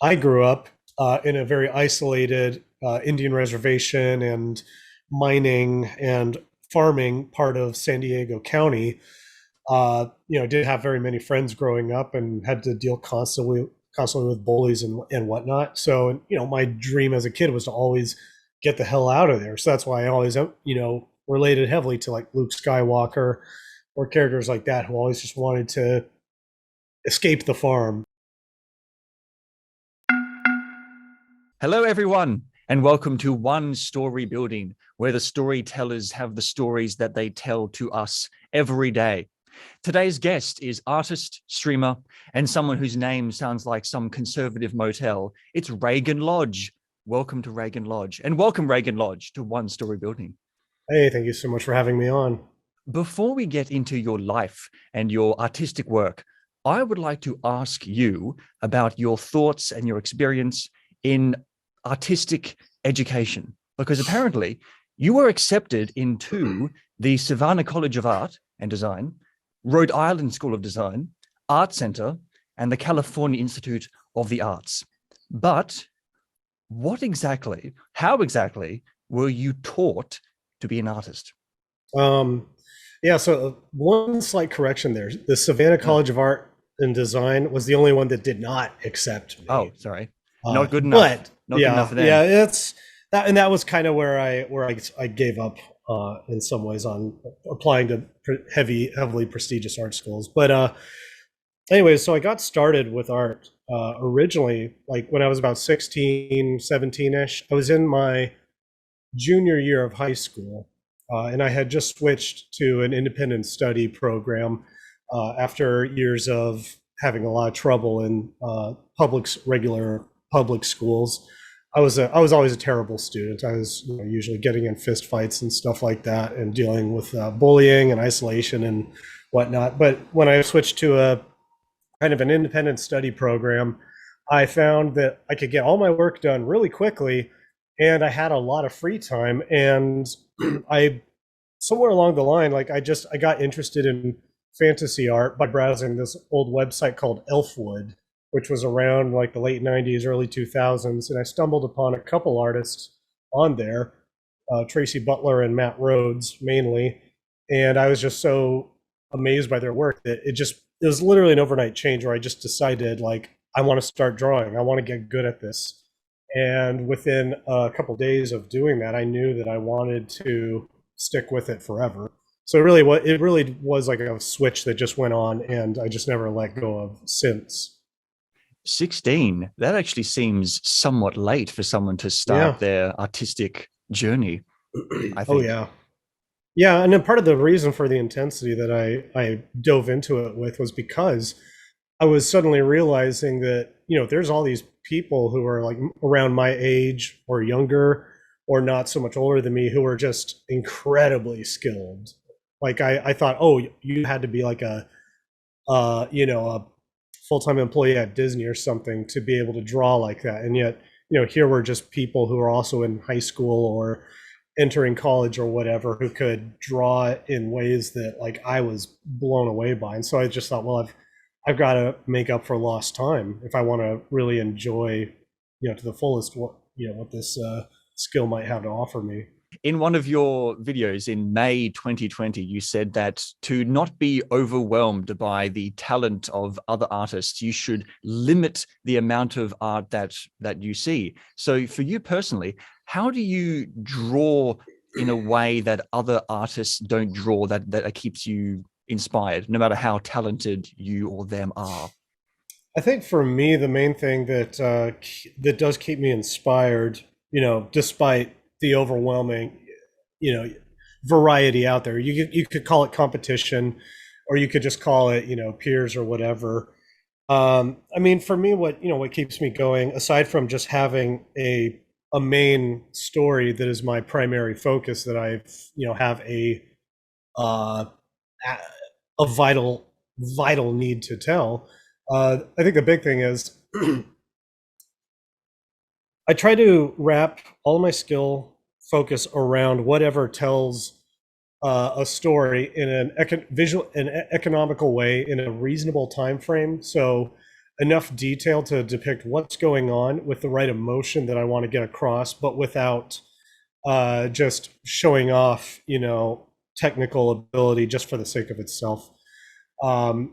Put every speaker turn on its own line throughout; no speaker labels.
I grew up in a very isolated Indian reservation and mining and farming part of San Diego County. Didn't have very many friends growing up and had to deal constantly with bullies and whatnot. So, my dream as a kid was to always get the hell out of there. So that's why I always, related heavily to like Luke Skywalker or characters like that who always just wanted to escape the farm.
Hello, everyone, and welcome to One Story Building, where the storytellers have the stories that they tell to us every day. Today's guest is artist, streamer, and someone whose name sounds like some conservative motel. It's Reagan Lodge. Welcome to Reagan Lodge, and welcome, Reagan Lodge, to One Story Building.
Hey, thank you so much for having me on.
Before we get into your life and your artistic work, I would like to ask you about your thoughts and your experience in artistic education, because apparently you were accepted into the Savannah College of Art and Design, Rhode Island School of Design, Art Center, and the California Institute of the Arts. But how exactly were you taught to be an artist?
So one slight correction there. The Savannah College of Art and Design was the only one that did not accept me.
Oh, sorry. Not good enough.
But
Not good enough for them.
yeah, it's that, and that was kind of where I gave up in some ways on applying to heavily prestigious art schools. But anyway, so I got started with art originally, like when I was about 16, 17-ish. I was in my junior year of high school, and I had just switched to an independent study program after years of having a lot of trouble in regular public schools. I was always a terrible student. I was usually getting in fist fights and stuff like that, and dealing with bullying and isolation and whatnot. But when I switched to a kind of an independent study program, I found that I could get all my work done really quickly, and I had a lot of free time. And I somewhere along the line, like I got interested in fantasy art by browsing this old website called Elfwood, which was around like the late 90s, early 2000s. And I stumbled upon a couple artists on there, Tracy Butler and Matt Rhodes mainly. And I was just so amazed by their work that it was literally an overnight change where I just decided, like, I want to start drawing. I want to get good at this. And within a couple of days of doing that, I knew that I wanted to stick with it forever. So it really was like a switch that just went on, and I just never let go of since.
16, that actually seems somewhat late for someone to start their artistic journey, I think.
Oh, yeah. Yeah, and then part of the reason for the intensity that I dove into it with was because I was suddenly realizing that, there's all these people who are like around my age or younger or not so much older than me who are just incredibly skilled. Like I thought, oh, you had to be like a full-time employee at Disney or something to be able to draw like that. And yet, here were just people who are also in high school or entering college or whatever who could draw in ways that like I was blown away by. And so I just thought, well, I've got to make up for lost time if I want to really enjoy, to the fullest what this skill might have to offer me.
In one of your videos in May 2020, you said that to not be overwhelmed by the talent of other artists, you should limit the amount of art that you see. So for you personally, how do you draw in a way that other artists don't draw, that keeps you inspired, no matter how talented you or them are?
I think for me, the main thing that does keep me inspired, despite the overwhelming, variety out there. You could call it competition, or you could just call it, peers or whatever. I mean, for me, what keeps me going, aside from just having a main story that is my primary focus, that I have uh, a vital need to tell. I think the big thing is I try to wrap all my skill focus around whatever tells a story in an economical way in a reasonable time frame. So enough detail to depict what's going on with the right emotion that I want to get across, but without just showing off, technical ability just for the sake of itself. And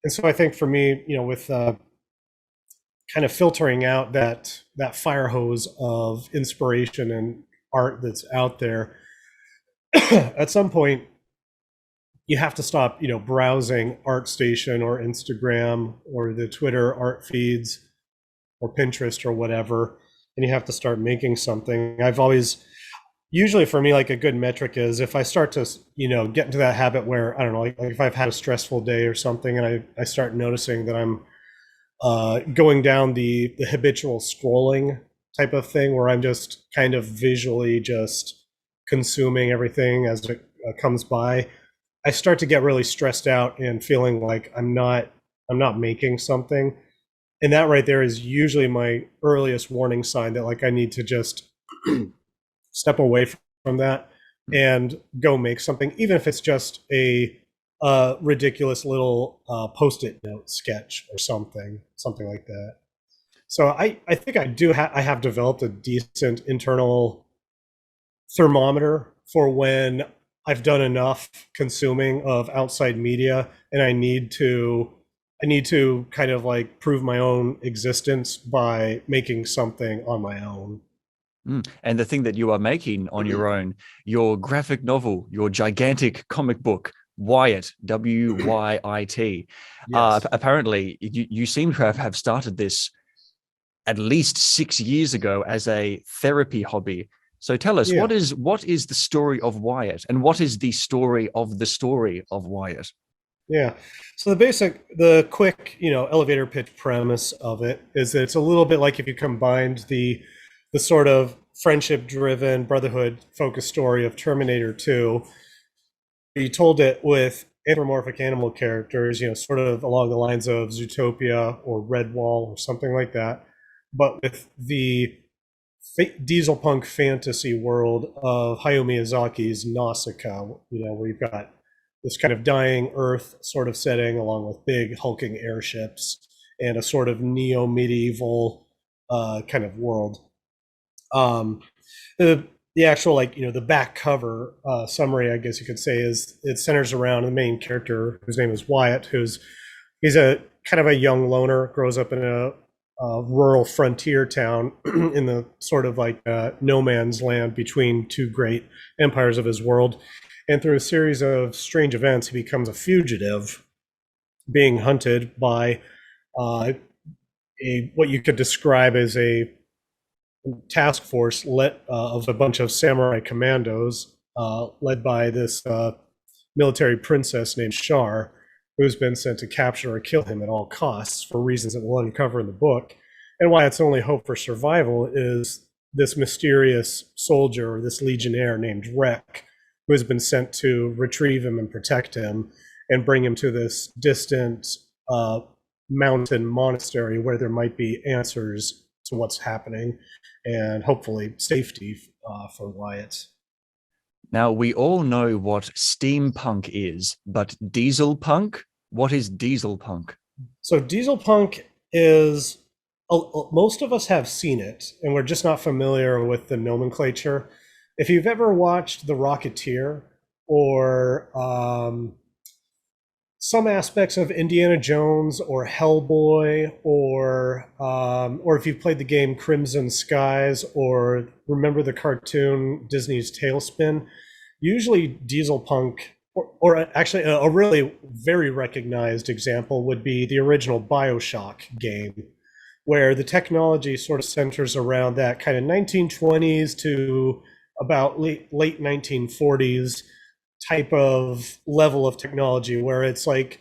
so I think for me, with kind of filtering out that fire hose of inspiration and art that's out there, at some point you have to stop, browsing ArtStation or Instagram or the Twitter art feeds or Pinterest or whatever, and you have to start making something. I've always, usually for me, like a good metric is if I start to, get into that habit where, I don't know, like if I've had a stressful day or something and I start noticing that I'm going down the habitual scrolling type of thing where I'm just kind of visually just consuming everything as it comes by, I start to get really stressed out and feeling like I'm not making something. And that right there is usually my earliest warning sign that like I need to just step away from that and go make something, even if it's just a ridiculous little post-it note sketch or something like that. So I think I have developed a decent internal thermometer for when I've done enough consuming of outside media and I need to kind of like prove my own existence by making something on my own.
And the thing that you are making on your own, your graphic novel, your gigantic comic book, Wyit, Wyit.
Yes.
Apparently, you seem to have started this at least 6 years ago as a therapy hobby. So tell us,
Yeah.
what is the story of Wyit, and what is the story of Wyit?
Yeah. So the quick, elevator pitch premise of it is that it's a little bit like if you combined the sort of friendship driven brotherhood focused story of Terminator 2. You told it with anthropomorphic animal characters, sort of along the lines of Zootopia or Redwall or something like that, but with the dieselpunk fantasy world of Hayao Miyazaki's Nausicaa, where you've got this kind of dying Earth sort of setting, along with big hulking airships and a sort of neo-medieval kind of world. Um, the actual the back cover summary, I guess you could say, is it centers around the main character whose name is Wyatt, he's a kind of a young loner, grows up in a rural frontier town in the sort of like no man's land between two great empires of his world. And through a series of strange events, he becomes a fugitive, being hunted by a what you could describe as a task force of a bunch of samurai commandos, led by this military princess named Shar, who's been sent to capture or kill him at all costs for reasons that we'll uncover in the book. And why its only hope for survival is this mysterious soldier or this legionnaire named Rek, who has been sent to retrieve him and protect him and bring him to this distant mountain monastery where there might be answers to what's happening and hopefully safety for Wyatt.
Now, we all know what steampunk is, but dieselpunk? What is dieselpunk?
So dieselpunk is, most of us have seen it, and we're just not familiar with the nomenclature. If you've ever watched The Rocketeer or some aspects of Indiana Jones or Hellboy, or if you've played the game Crimson Skies or remember the cartoon Disney's Tailspin, usually dieselpunk, or actually a really very recognized example would be the original BioShock game, where the technology sort of centers around that kind of 1920s to about late 1940s type of level of technology, where it's like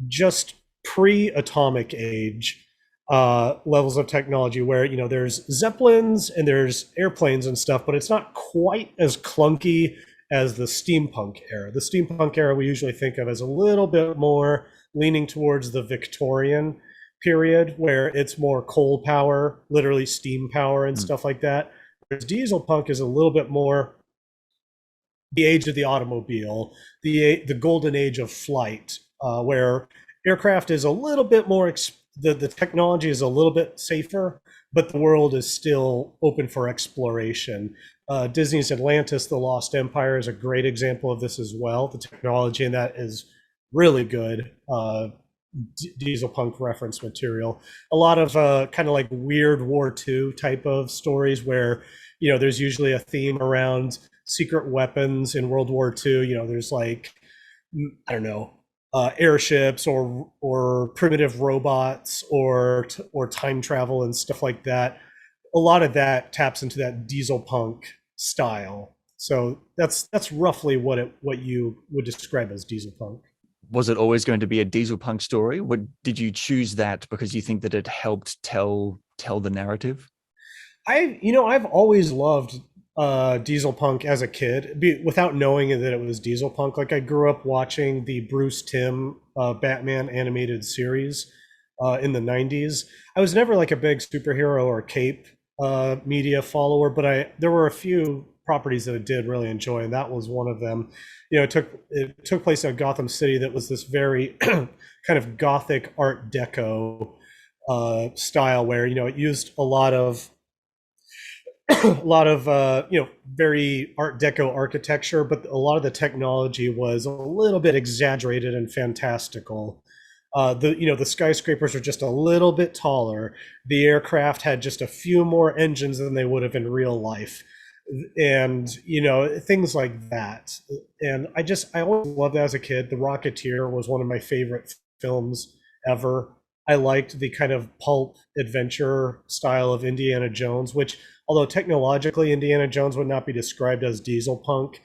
just pre-atomic age levels of technology, where there's zeppelins and there's airplanes and stuff, but it's not quite as clunky as the steampunk era. The steampunk era we usually think of as a little bit more leaning towards the Victorian period, where it's more coal power, literally steam power and stuff like that. Whereas dieselpunk is a little bit more the age of the automobile, the golden age of flight, where aircraft is a little bit more the technology is a little bit safer, but the world is still open for exploration. Disney's Atlantis: The Lost Empire is a great example of this as well. The technology in that is really good. Diesel punk reference material. A lot of kind of like weird War II type of stories where, there's usually a theme around secret weapons in World War II. There's like, I don't know, airships or primitive robots or time travel and stuff like that. A lot of that taps into that diesel punk style. So that's roughly what you would describe as diesel punk.
Was it always going to be a diesel punk story? Did you choose that because you think that it helped tell the narrative?
I've always loved diesel punk as a kid, without knowing that it was diesel punk. Like I grew up watching the Bruce Timm Batman animated series in the '90s. I was never like a big superhero or cape media follower, but there were a few properties that I did really enjoy, and that was one of them. It took place in Gotham City that was this very kind of gothic Art Deco style, where it used a lot of very Art Deco architecture, but a lot of the technology was a little bit exaggerated and fantastical. The skyscrapers are just a little bit taller. The aircraft had just a few more engines than they would have in real life, and things like that. And I always loved that as a kid. The Rocketeer was one of my favorite films ever. I liked the kind of pulp adventure style of Indiana Jones, which, although technologically Indiana Jones would not be described as diesel punk,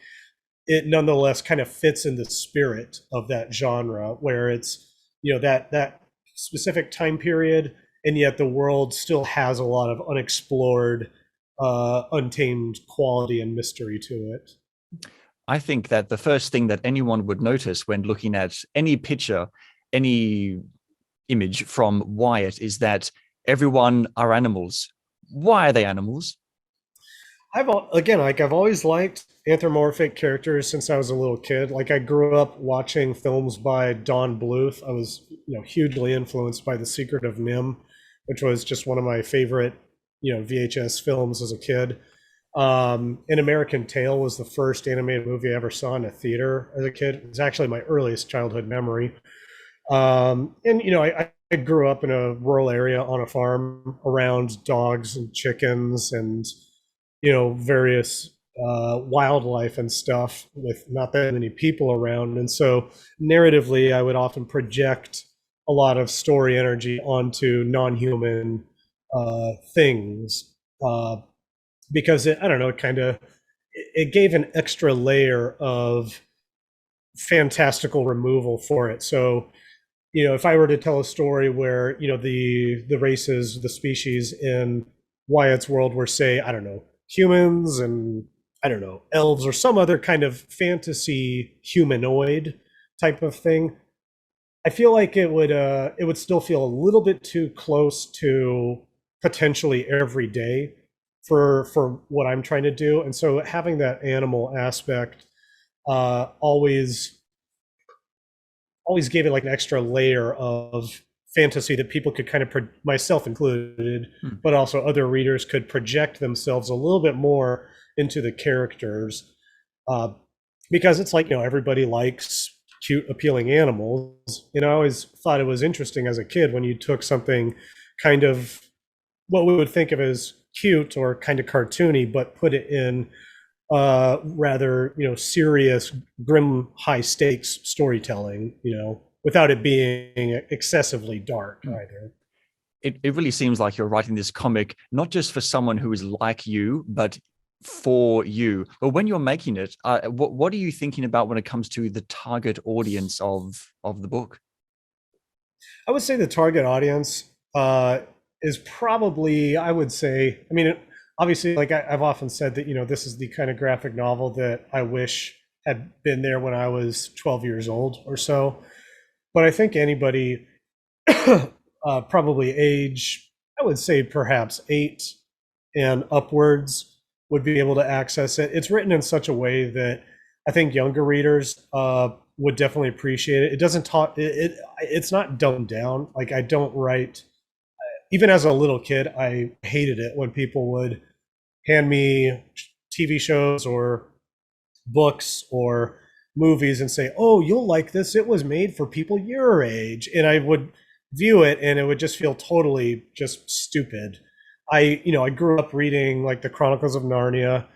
it nonetheless kind of fits in the spirit of that genre, where it's that specific time period, and yet the world still has a lot of unexplored, untamed quality and mystery to it.
I think that the first thing that anyone would notice when looking at any picture, any image from Wyit, is that everyone are animals. Why are they animals?
I've always liked anthropomorphic characters since I was a little kid. Like I grew up watching films by Don Bluth. I was hugely influenced by The Secret of Nim, which was just one of my favorite VHS films as a kid. An American Tail was the first animated movie I ever saw in a theater as a kid. It's actually my earliest childhood memory. And I grew up in a rural area on a farm around dogs and chickens and various wildlife and stuff, with not that many people around. And so narratively, I would often project a lot of story energy onto non-human things, because I don't know, it gave an extra layer of fantastical removal for it. So if I were to tell a story where the races, the species in Wyatt's world were, say, I don't know, humans and, I don't know, elves or some other kind of fantasy humanoid type of thing, I feel like it would still feel a little bit too close to potentially everyday for what I'm trying to do. And so having that animal aspect always gave it like an extra layer of fantasy that people could kind of, myself included, but also other readers could project themselves a little bit more into the characters, because it's like everybody likes cute, appealing animals. I always thought it was interesting as a kid when you took something kind of what we would think of as cute or kind of cartoony, but put it in rather serious, grim, high stakes storytelling, without it being excessively dark either.
It really seems like you're writing this comic not just for someone who is like you, but for you. But when you're making it, what are you thinking about when it comes to the target audience of the book?
I would say the target audience is probably, I would say, I mean, obviously, like I've often said that, this is the kind of graphic novel that I wish had been there when I was 12 years old or so. But I think anybody, probably age, I would say perhaps 8 and upwards, would be able to access it. It's written in such a way that I think younger readers would definitely appreciate it. It doesn't talk. It's not dumbed down. Like I don't write. Even as a little kid, I hated it when people would hand me TV shows or books or movies and say, "Oh, you'll like this. It was made for people your age." And I would view it and it would just feel totally just stupid. I grew up reading like the Chronicles of Narnia,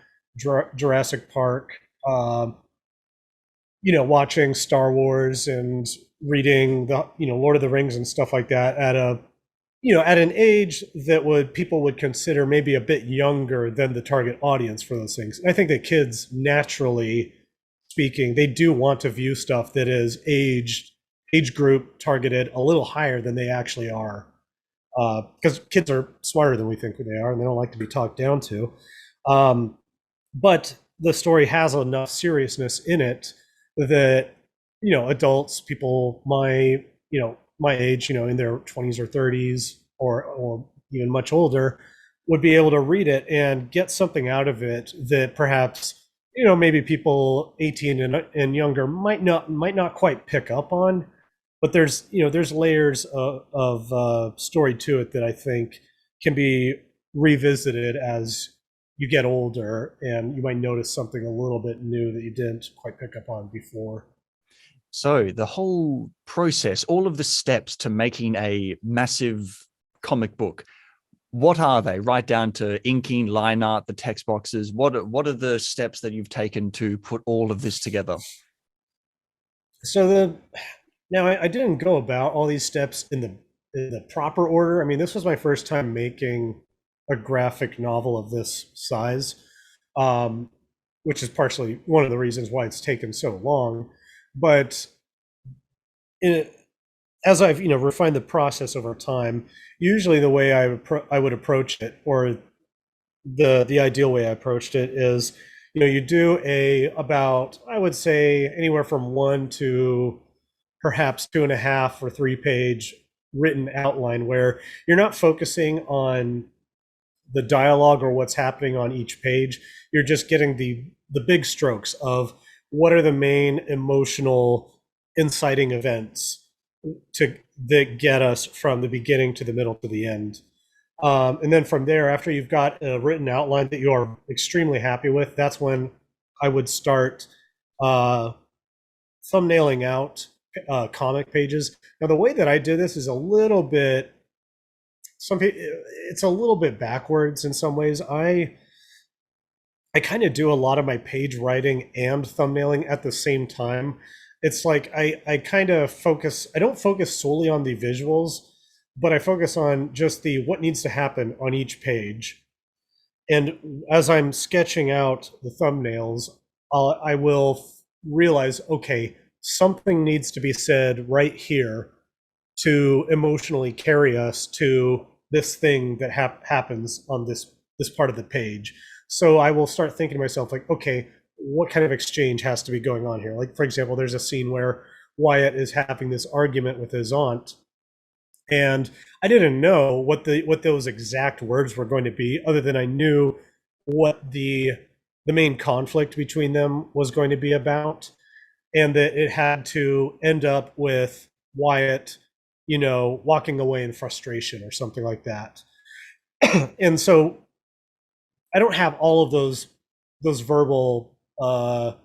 Jurassic Park, um, watching Star Wars and reading the, Lord of the Rings and stuff like that at an age that people would consider maybe a bit younger than the target audience for those things. And I think that kids, naturally speaking, they do want to view stuff that is age group targeted a little higher than they actually are, because kids are smarter than we think they are, and they don't like to be talked down to. But the story has enough seriousness in it that adults, people my age, in their 20s or 30s, or even much older, would be able to read it and get something out of it that perhaps maybe people 18 and younger might not quite pick up on. But there's layers of story to it that I think can be revisited as you get older, and you might notice something a little bit new that you didn't quite pick up on before.
So the whole process, all of the steps to making a massive comic book, what are they? Right down to inking, line art, the text boxes. What are the steps that you've taken to put all of this together?
So now I didn't go about all these steps in the proper order. I mean, this was my first time making a graphic novel of this size, um, which is partially one of the reasons why it's taken so long. But in, as I've refined the process over time, usually the way I would approach it, or the ideal way I approached it, is you do about, I would say, anywhere from 1 to perhaps 2.5 or 3 page written outline, where you're not focusing on the dialogue or what's happening on each page. You're just getting the big strokes of what are the main emotional inciting events that get us from the beginning to the middle to the end. And then from there, after you've got a written outline that you are extremely happy with, that's when I would start uh, thumbnailing out comic pages. Now, the way that I did this is a little bit, it's a little bit backwards in some ways. I kind of do a lot of my page writing and thumbnailing at the same time. It's like I kind of focus, I don't focus solely on the visuals, but I focus on just the what needs to happen on each page. And as I'm sketching out the thumbnails, I will realize, okay, something needs to be said right here to emotionally carry us to this thing that happens on this part of the page. So I will start thinking to myself, like, okay, what kind of exchange has to be going on here? Like, for example, there's a scene where Wyit is having this argument with his aunt, and I didn't know what those exact words were going to be, other than I knew what the main conflict between them was going to be about, and that it had to end up with Wyit, walking away in frustration or something like that. And so I don't have all of those verbal I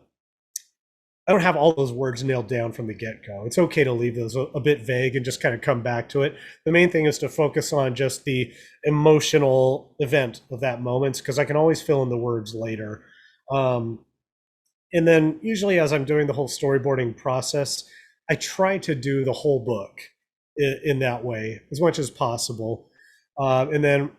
don't have all those words nailed down from the get-go. It's okay to leave those a bit vague and just kind of come back to it. The main thing is to focus on just the emotional event of that moment, because I can always fill in the words later. Um, and then usually as I'm doing the whole storyboarding process, I try to do the whole book in that way as much as possible. And then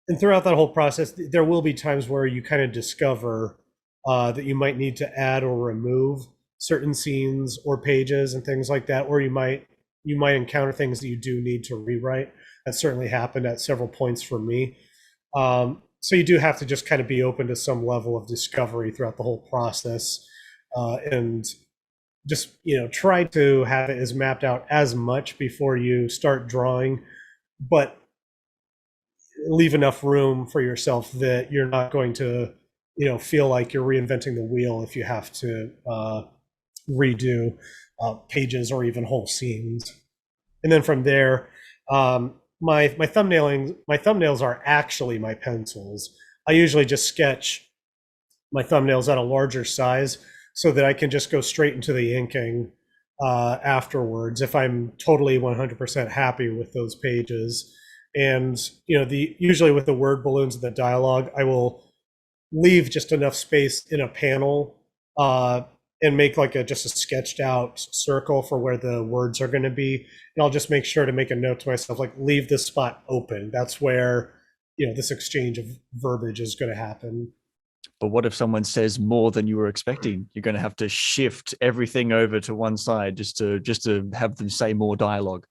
and throughout that whole process, there will be times where you kind of discover that you might need to add or remove certain scenes or pages and things like that, or you might encounter things that you do need to rewrite. That certainly happened at several points for me. So you do have to just kind of be open to some level of discovery throughout the whole process, and just try to have it as mapped out as much before you start drawing, but leave enough room for yourself that you're not going to feel like you're reinventing the wheel if you have to redo pages or even whole scenes. And then from there, my thumbnails are actually my pencils. I usually just sketch my thumbnails at a larger size so that I can just go straight into the inking afterwards if I'm totally 100% happy with those pages. And the usually with the word balloons and the dialogue, I will leave just enough space in a panel and make like just a sketched out circle for where the words are going to be. And I'll just make sure to make a note to myself, like, leave this spot open. That's where this exchange of verbiage is going to happen.
But what if someone says more than you were expecting? You're going to have to shift everything over to one side just to have them say more dialogue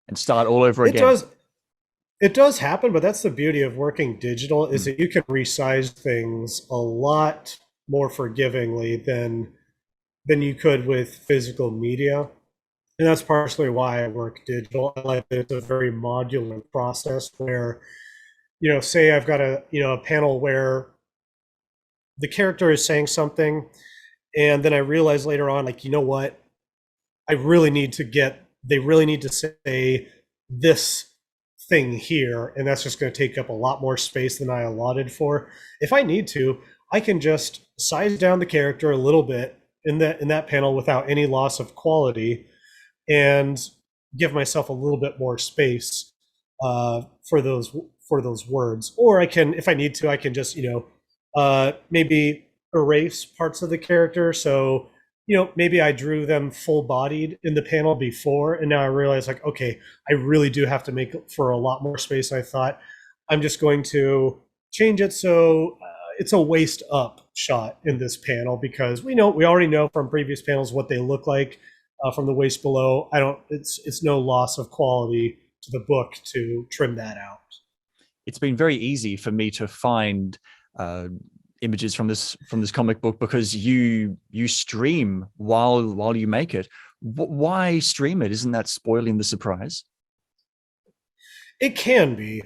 and start all over again.
It does happen, but that's the beauty of working digital, is that you can resize things a lot more forgivingly than you could with physical media. And that's partially why I work digital. I like that it's a very modular process where, say I've got a panel where the character is saying something, and then I realize later on, like, what? They really need to say this thing here, and that's just going to take up a lot more space than I allotted for. If I need to, I can just size down the character a little bit in that panel without any loss of quality, and give myself a little bit more space for those words. Or I can, if I need to, I can just maybe erase parts of the character. So maybe I drew them full-bodied in the panel before, and now I realize, like, okay, I really do have to make for a lot more space than I thought. I'm just going to change it so it's a waist up shot in this panel, because we already know from previous panels what they look like from the waist below. It's no loss of quality to the book to trim that out.
It's been very easy for me to find images from this comic book because you stream while you make it. Why stream it? Isn't that spoiling the surprise?
It can be.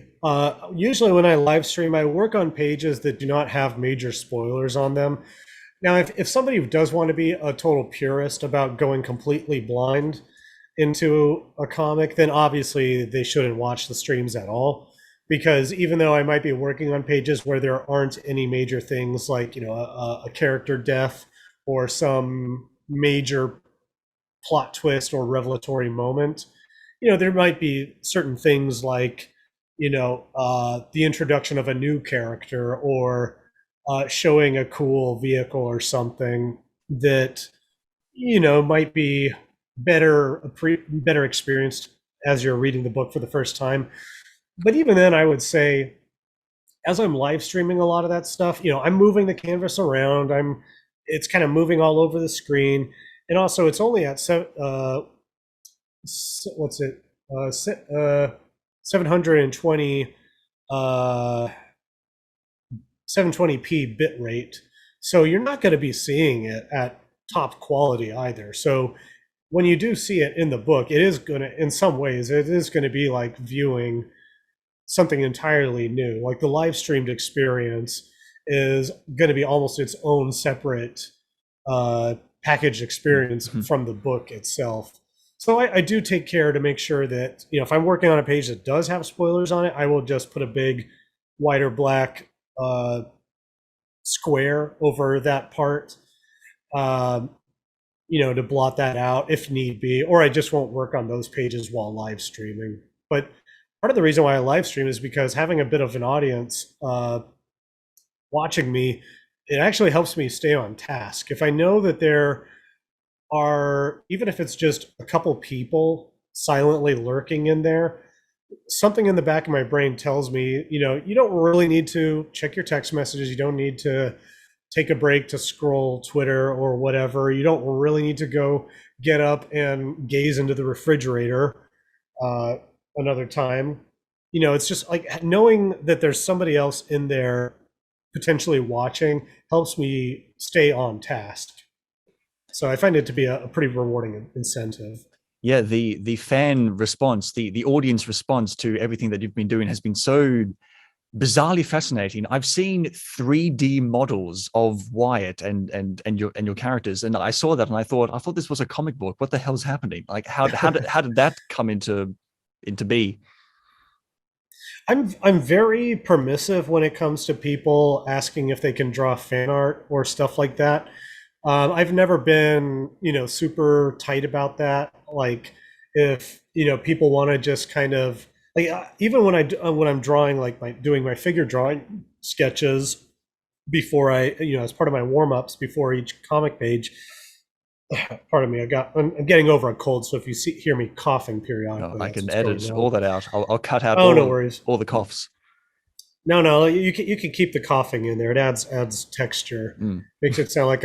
Usually when I live stream, I work on pages that do not have major spoilers on them. Now, if somebody does want to be a total purist about going completely blind into a comic, then obviously they shouldn't watch the streams at all. Because even though I might be working on pages where there aren't any major things like a character death or some major plot twist or revelatory moment, there might be certain things like the introduction of a new character, or showing a cool vehicle or something that might be better experienced as you're reading the book for the first time. But even then, I would say, as I'm live streaming a lot of that stuff, I'm moving the canvas around. It's kind of moving all over the screen, and also it's only at 720 720p bit rate. So you're not going to be seeing it at top quality either. So when you do see it in the book, it is going to, in some ways, it is going to be like viewing something entirely new. Like the live streamed experience is going to be almost its own separate packaged experience from the book itself. So I do take care to make sure that if I'm working on a page that does have spoilers on it, I will just put a big white or black square over that part, to blot that out if need be, or I just won't work on those pages while live streaming. But part of the reason why I live stream is because having a bit of an audience watching me, it actually helps me stay on task. If I know that there are, even if it's just a couple people silently lurking in there, something in the back of my brain tells me, you don't really need to check your text messages. You don't need to take a break to scroll Twitter or whatever. You don't really need to go get up and gaze into the refrigerator another time. It's just like knowing that there's somebody else in there potentially watching helps me stay on task. So I find it to be a pretty rewarding incentive.
Yeah, the fan response, the audience response to everything that you've been doing has been so bizarrely fascinating. I've seen 3D models of Wyatt and your characters, and I saw that and I thought this was a comic book. What the hell's happening? Like how did that come into be?
I'm very permissive when it comes to people asking if they can draw fan art or stuff like that. I've never been, super tight about that. Like, if people want to just kind of like, even when I'm drawing, like doing my figure drawing sketches before as part of my warm ups before each comic page. Pardon me, I'm getting over a cold, so if you hear me coughing
No,
periodically,
I
that's
can
what's going
edit
on.
all that out. I'll cut out
Oh, no worries.
all the coughs.
No, no, you can keep the coughing in there. It adds texture.
Mm.
Makes it sound like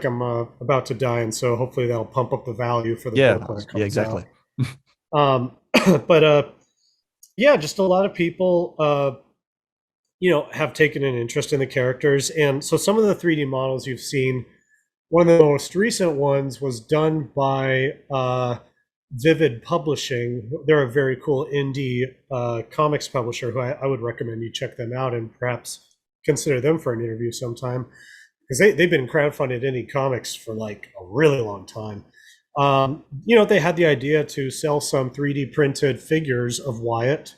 I'm about to die, and so hopefully that'll pump up the value for the
Yeah,
book when it
yeah,
comes
exactly.
out. But yeah, just a lot of people have taken an interest in the characters, and so some of the 3D models you've seen. One of the most recent ones was done by Vivid Publishing. They're a very cool indie comics publisher who I would recommend you check them out and perhaps consider them for an interview sometime, because they've been crowdfunded indie comics for like a really long time. They had the idea to sell some 3D printed figures of Wyatt,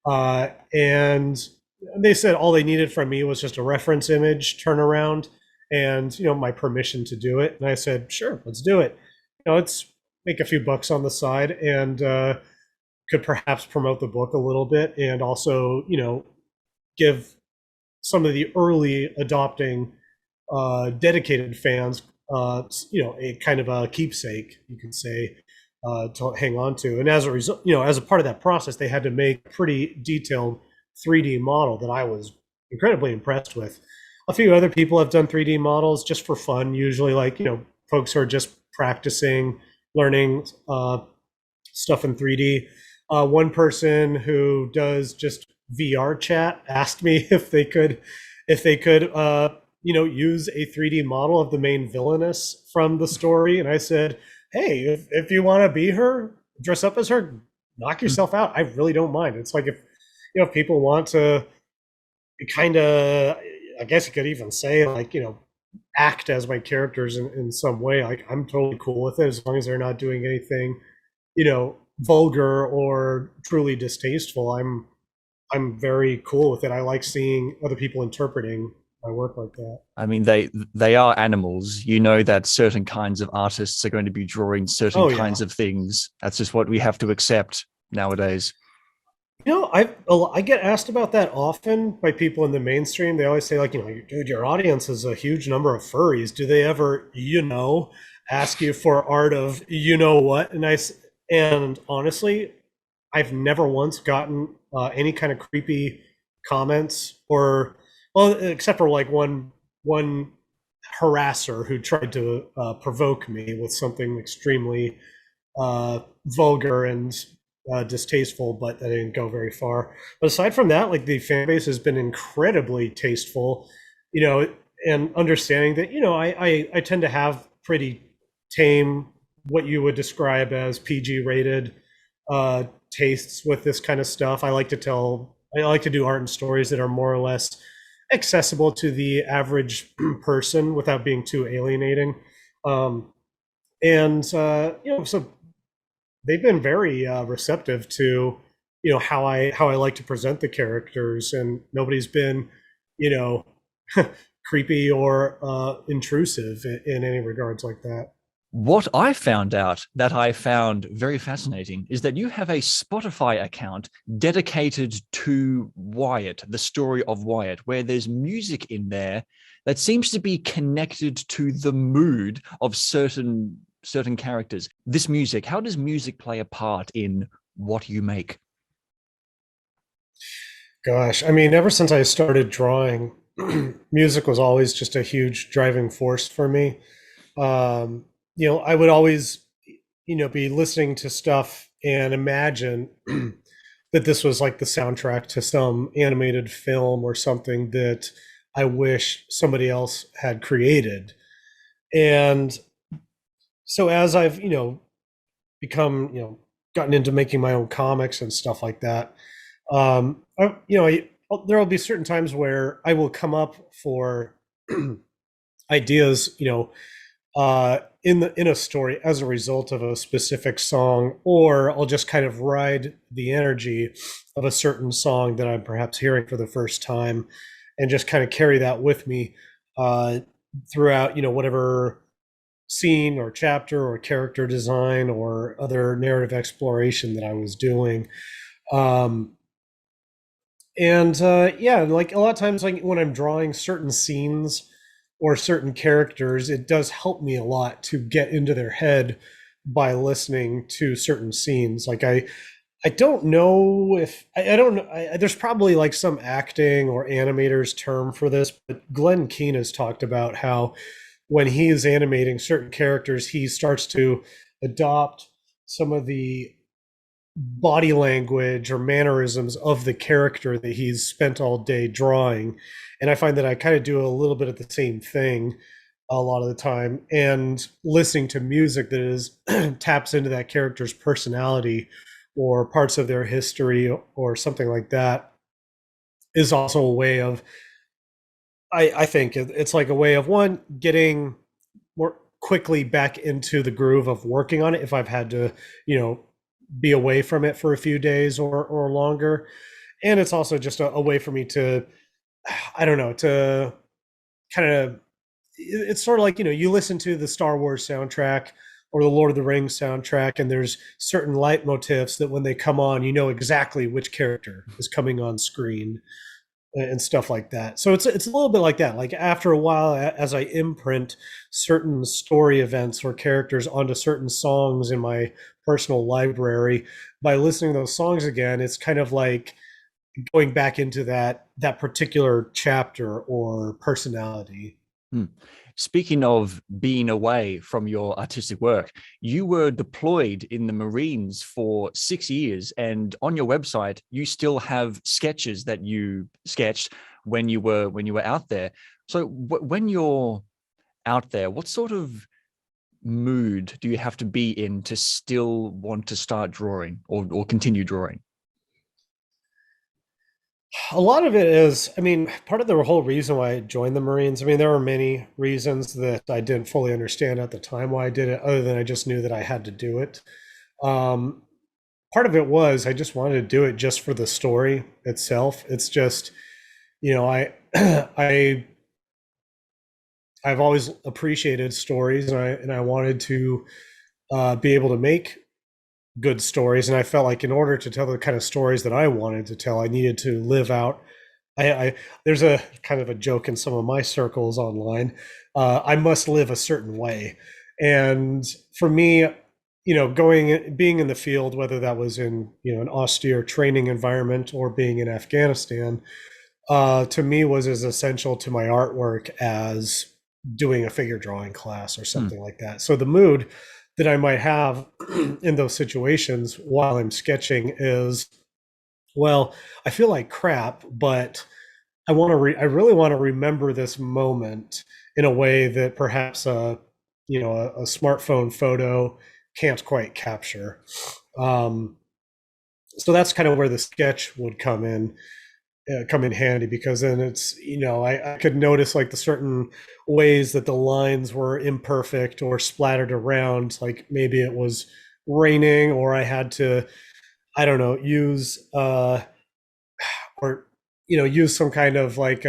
and they said all they needed from me was just a reference image turnaround and my permission to do it. And I said, sure, let's do it. Let's make a few bucks on the side, and could perhaps promote the book a little bit, and also give some of the early adopting dedicated fans a kind of a keepsake, you could say, to hang on to. And as a result, as a part of that process, they had to make a pretty detailed 3D model that I was incredibly impressed with. A few other people have done 3D models just for fun, usually, like folks who are just practicing, learning stuff in 3D. One person who does just VR chat asked me if they could use a 3D model of the main villainess from the story, and I said, hey, if you want to be her, dress up as her, knock yourself out. I really don't mind. It's like, if people want to kind of, I guess you could even say, like, act as my characters in some way, like, I'm totally cool with it, as long as they're not doing anything vulgar or truly distasteful. I'm very cool with it. I like seeing other people interpreting my work like that.
I mean, they are animals. You know that certain kinds of artists are going to be drawing certain
Oh
kinds
yeah.
of things. That's just what we have to accept nowadays.
I get asked about that often by people in the mainstream. They always say, like, dude, your audience is a huge number of furries. Do they ever, ask you for art of what? And honestly, I've never once gotten any kind of creepy comments, or, well, except for like one harasser who tried to provoke me with something extremely vulgar and distasteful, but that didn't go very far. But aside from that, like, the fan base has been incredibly tasteful, you know, and understanding that I tend to have pretty tame, what you would describe as PG rated tastes with this kind of stuff. I like to do art and stories that are more or less accessible to the average person without being too alienating. Um, and so they've been very receptive to how I like to present the characters, and nobody's been you know creepy or intrusive in any regards like that.
What I found out that I found very fascinating is that you have a Spotify account dedicated to Wyatt, the story of Wyatt, where there's music in there that seems to be connected to the mood of certain characters. This music, how does music play a part in what you make?
Gosh, I mean, ever since I started drawing, music was always just a huge driving force for me. um, I would always, be listening to stuff and imagine that this was like the soundtrack to some animated film or something that I wish somebody else had created. And so as I've, become, gotten into making my own comics and stuff like that, There will be certain times where I will come up for ideas, in a story as a result of a specific song, or I'll just kind of ride the energy of a certain song that I'm perhaps hearing for the first time, and just kind of carry that with me uh, throughout, whatever scene or chapter or character design or other narrative exploration that I was doing. Um, and yeah, like a lot of times, like when I'm drawing certain scenes or certain characters, it does help me a lot to get into their head by listening to certain scenes. Like I don't know if I don't know. There's probably like some acting or animators term for this, but Glenn Keane has talked about how when he is animating certain characters, he starts to adopt some of the body language or mannerisms of the character that he's spent all day drawing. And I find that I kind of do a little bit of the same thing a lot of the time. And listening to music that is taps into that character's personality or parts of their history or something like that is also a way of, I think it's like a way of one, getting more quickly back into the groove of working on it if I've had to, be away from it for a few days or longer. And it's also just a way for me to, I don't know, to kind of, it's sort of like, you listen to the Star Wars soundtrack or the Lord of the Rings soundtrack, and there's certain leitmotifs that when they come on, you know exactly which character is coming on screen and stuff like that. So it's a little bit like that. Like after a while, as I imprint certain story events or characters onto certain songs in my personal library, by listening to those songs again, it's kind of like going back into that particular chapter or personality.
Hmm. Speaking of being away from your artistic work, you were deployed in the Marines for 6 years, and on your website, you still have sketches that you sketched when you were out there. So when you're out there, what sort of mood do you have to be in to still want to start drawing or continue drawing?
A lot of it is, I mean, part of the whole reason why I joined the Marines, I mean, there were many reasons that I didn't fully understand at the time why I did it, other than I just knew that I had to do it. Um, Part of it was I just wanted to do it just for the story itself. It's just, I, I, I've always appreciated stories, and I wanted to be able to make good stories. And I felt like in order to tell the kind of stories that I wanted to tell, I needed to live out. I there's a kind of a joke in some of my circles online. I must live a certain way, and for me, being in the field, whether that was in an austere training environment or being in Afghanistan, to me was as essential to my artwork as doing a figure drawing class or
Hmm.
something like that. So the mood that I might have in those situations while I'm sketching is, well, I feel like crap, but I really want to remember this moment in a way that perhaps a smartphone photo can't quite capture. Um, so that's kind of where the sketch would come in handy, because then it's, I could notice like the certain ways that the lines were imperfect or splattered around, like maybe it was raining or I had to, I don't know, use or use some kind of like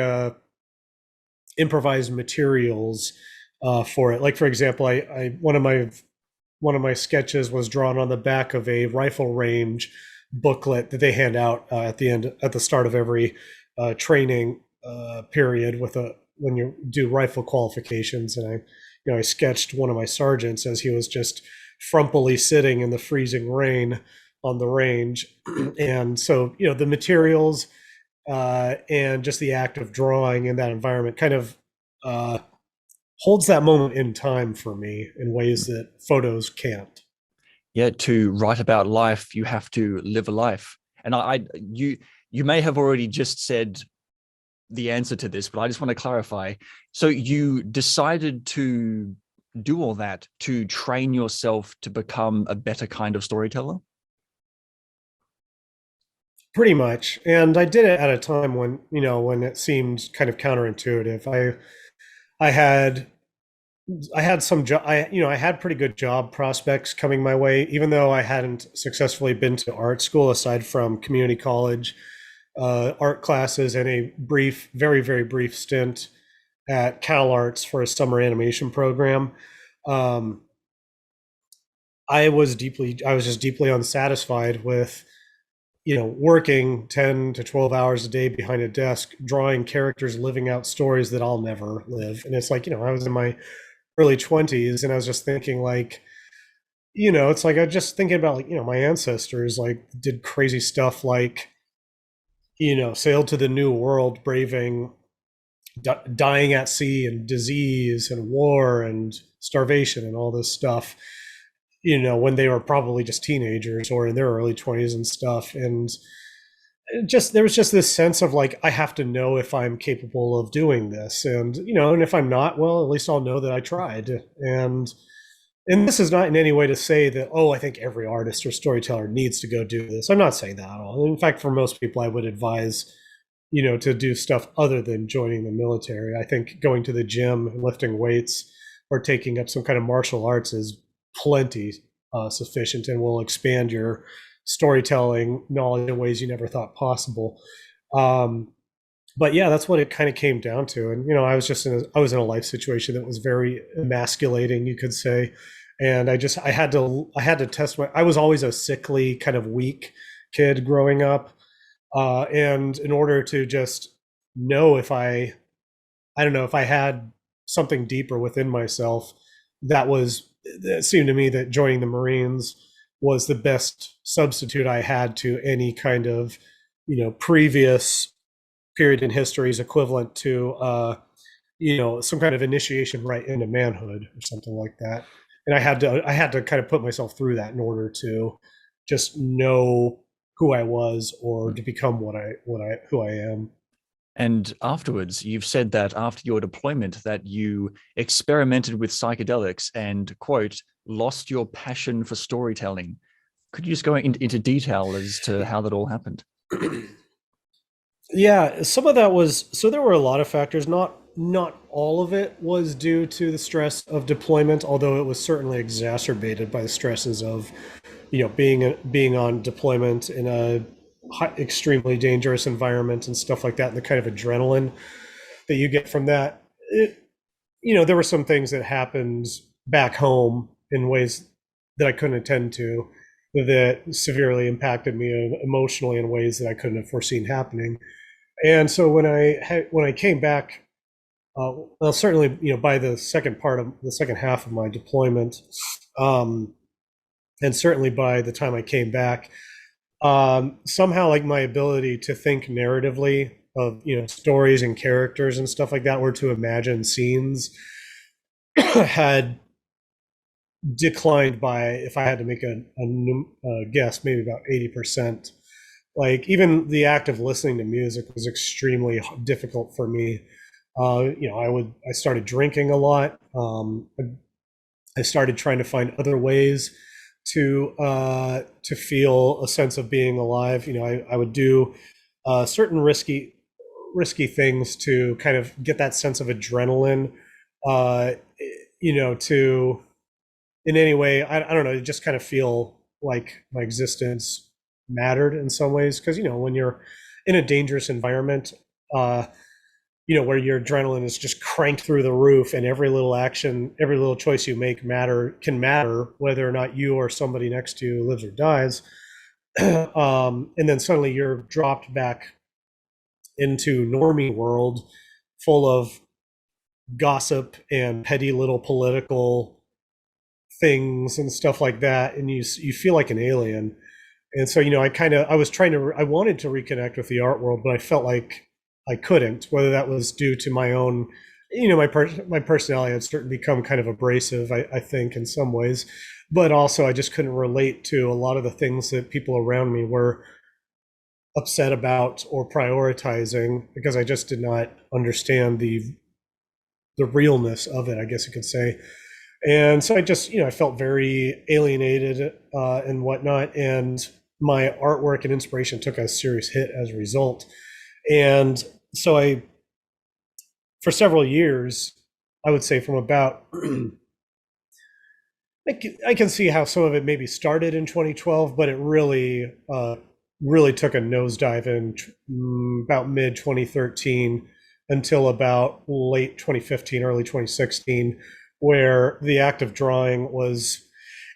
improvised materials for it. Like for example, I one of my sketches was drawn on the back of a rifle range booklet that they hand out at the start of every training period with a when you do rifle qualifications. And I sketched one of my sergeants as he was just frumpily sitting in the freezing rain on the range. And so the materials and just the act of drawing in that environment kind of uh, holds that moment in time for me in ways that photos can't.
Yeah, to write about life, you have to live a life. And you may have already just said the answer to this, but I just want to clarify. So you decided to do all that to train yourself to become a better kind of storyteller?
pretty much. And I did it at a time when, when it seemed kind of counterintuitive. I had I had some job. I had pretty good job prospects coming my way, even though I hadn't successfully been to art school aside from community college, art classes, and a brief, very, very brief stint at Cal Arts for a summer animation program. Um, I was just deeply unsatisfied with, working 10 to 12 hours a day behind a desk, drawing characters living out stories that I'll never live. And it's like, I was in my early 20s and I was just thinking like, it's like I was just thinking about like, my ancestors like did crazy stuff like, sailed to the new world braving dying at sea and disease and war and starvation and all this stuff, when they were probably just teenagers or in their early 20s and stuff. And just there was just this sense of like I have to know if I'm capable of doing this, and and if I'm not, well, at least I'll know that I tried. And this is not in any way to say that, oh, I think every artist or storyteller needs to go do this. I'm not saying that at all. In fact, for most people I would advise, to do stuff other than joining the military. I think going to the gym and lifting weights or taking up some kind of martial arts is plenty sufficient and will expand your storytelling knowledge in ways you never thought possible. Um, but yeah, that's what it kind of came down to. And I was in a life situation that was very emasculating, you could say. And I had to test I was always a sickly, kind of weak kid growing up. And in order to just know if I don't know, if I had something deeper within myself, it seemed to me that joining the Marines was the best substitute I had to any kind of, previous period in history is equivalent to, some kind of initiation right into manhood or something like that. And I had to kind of put myself through that in order to just know who I was or to become who I am.
And afterwards, you've said that after your deployment that you experimented with psychedelics and, quote, lost your passion for storytelling. Could you just go into detail as to how that all happened?
Yeah, some of that was so there were a lot of factors. Not all of it was due to the stress of deployment, although it was certainly exacerbated by the stresses of, being on deployment in a extremely dangerous environment and stuff like that, and the kind of adrenaline that you get from that. There were some things that happened back home in ways that I couldn't attend to that severely impacted me emotionally in ways that I couldn't have foreseen happening. And so when I came back, well, certainly, by the second half of my deployment, um, and certainly by the time I came back, somehow like my ability to think narratively of stories and characters and stuff like that, or to imagine scenes, had declined by, if I had to make a guess, maybe about 80%. Like even the act of listening to music was extremely difficult for me. I started drinking a lot. I started trying to find other ways to feel a sense of being alive. I would do certain risky things to kind of get that sense of adrenaline. Uh, to in any way, I don't know, just kind of feel like my existence mattered in some ways. Because when you're in a dangerous environment, uh, where your adrenaline is just cranked through the roof, and every little action, every little choice you make can matter whether or not you or somebody next to you lives or dies. And then suddenly you're dropped back into normie world full of gossip and petty little political things and stuff like that, and you feel like an alien. And so I wanted to reconnect with the art world, but I felt like I couldn't, whether that was due to my own, my personality had started to become kind of abrasive, I think, in some ways, but also I just couldn't relate to a lot of the things that people around me were upset about or prioritizing, because I just did not understand the realness of it, I guess you could say. And so I just, I felt very alienated and whatnot. And my artwork and inspiration took a serious hit as a result. And so for several years, I would say from about, I can see how some of it maybe started in 2012, but it really took a nosedive in about mid 2013 until about late 2015, early 2016, where the act of drawing was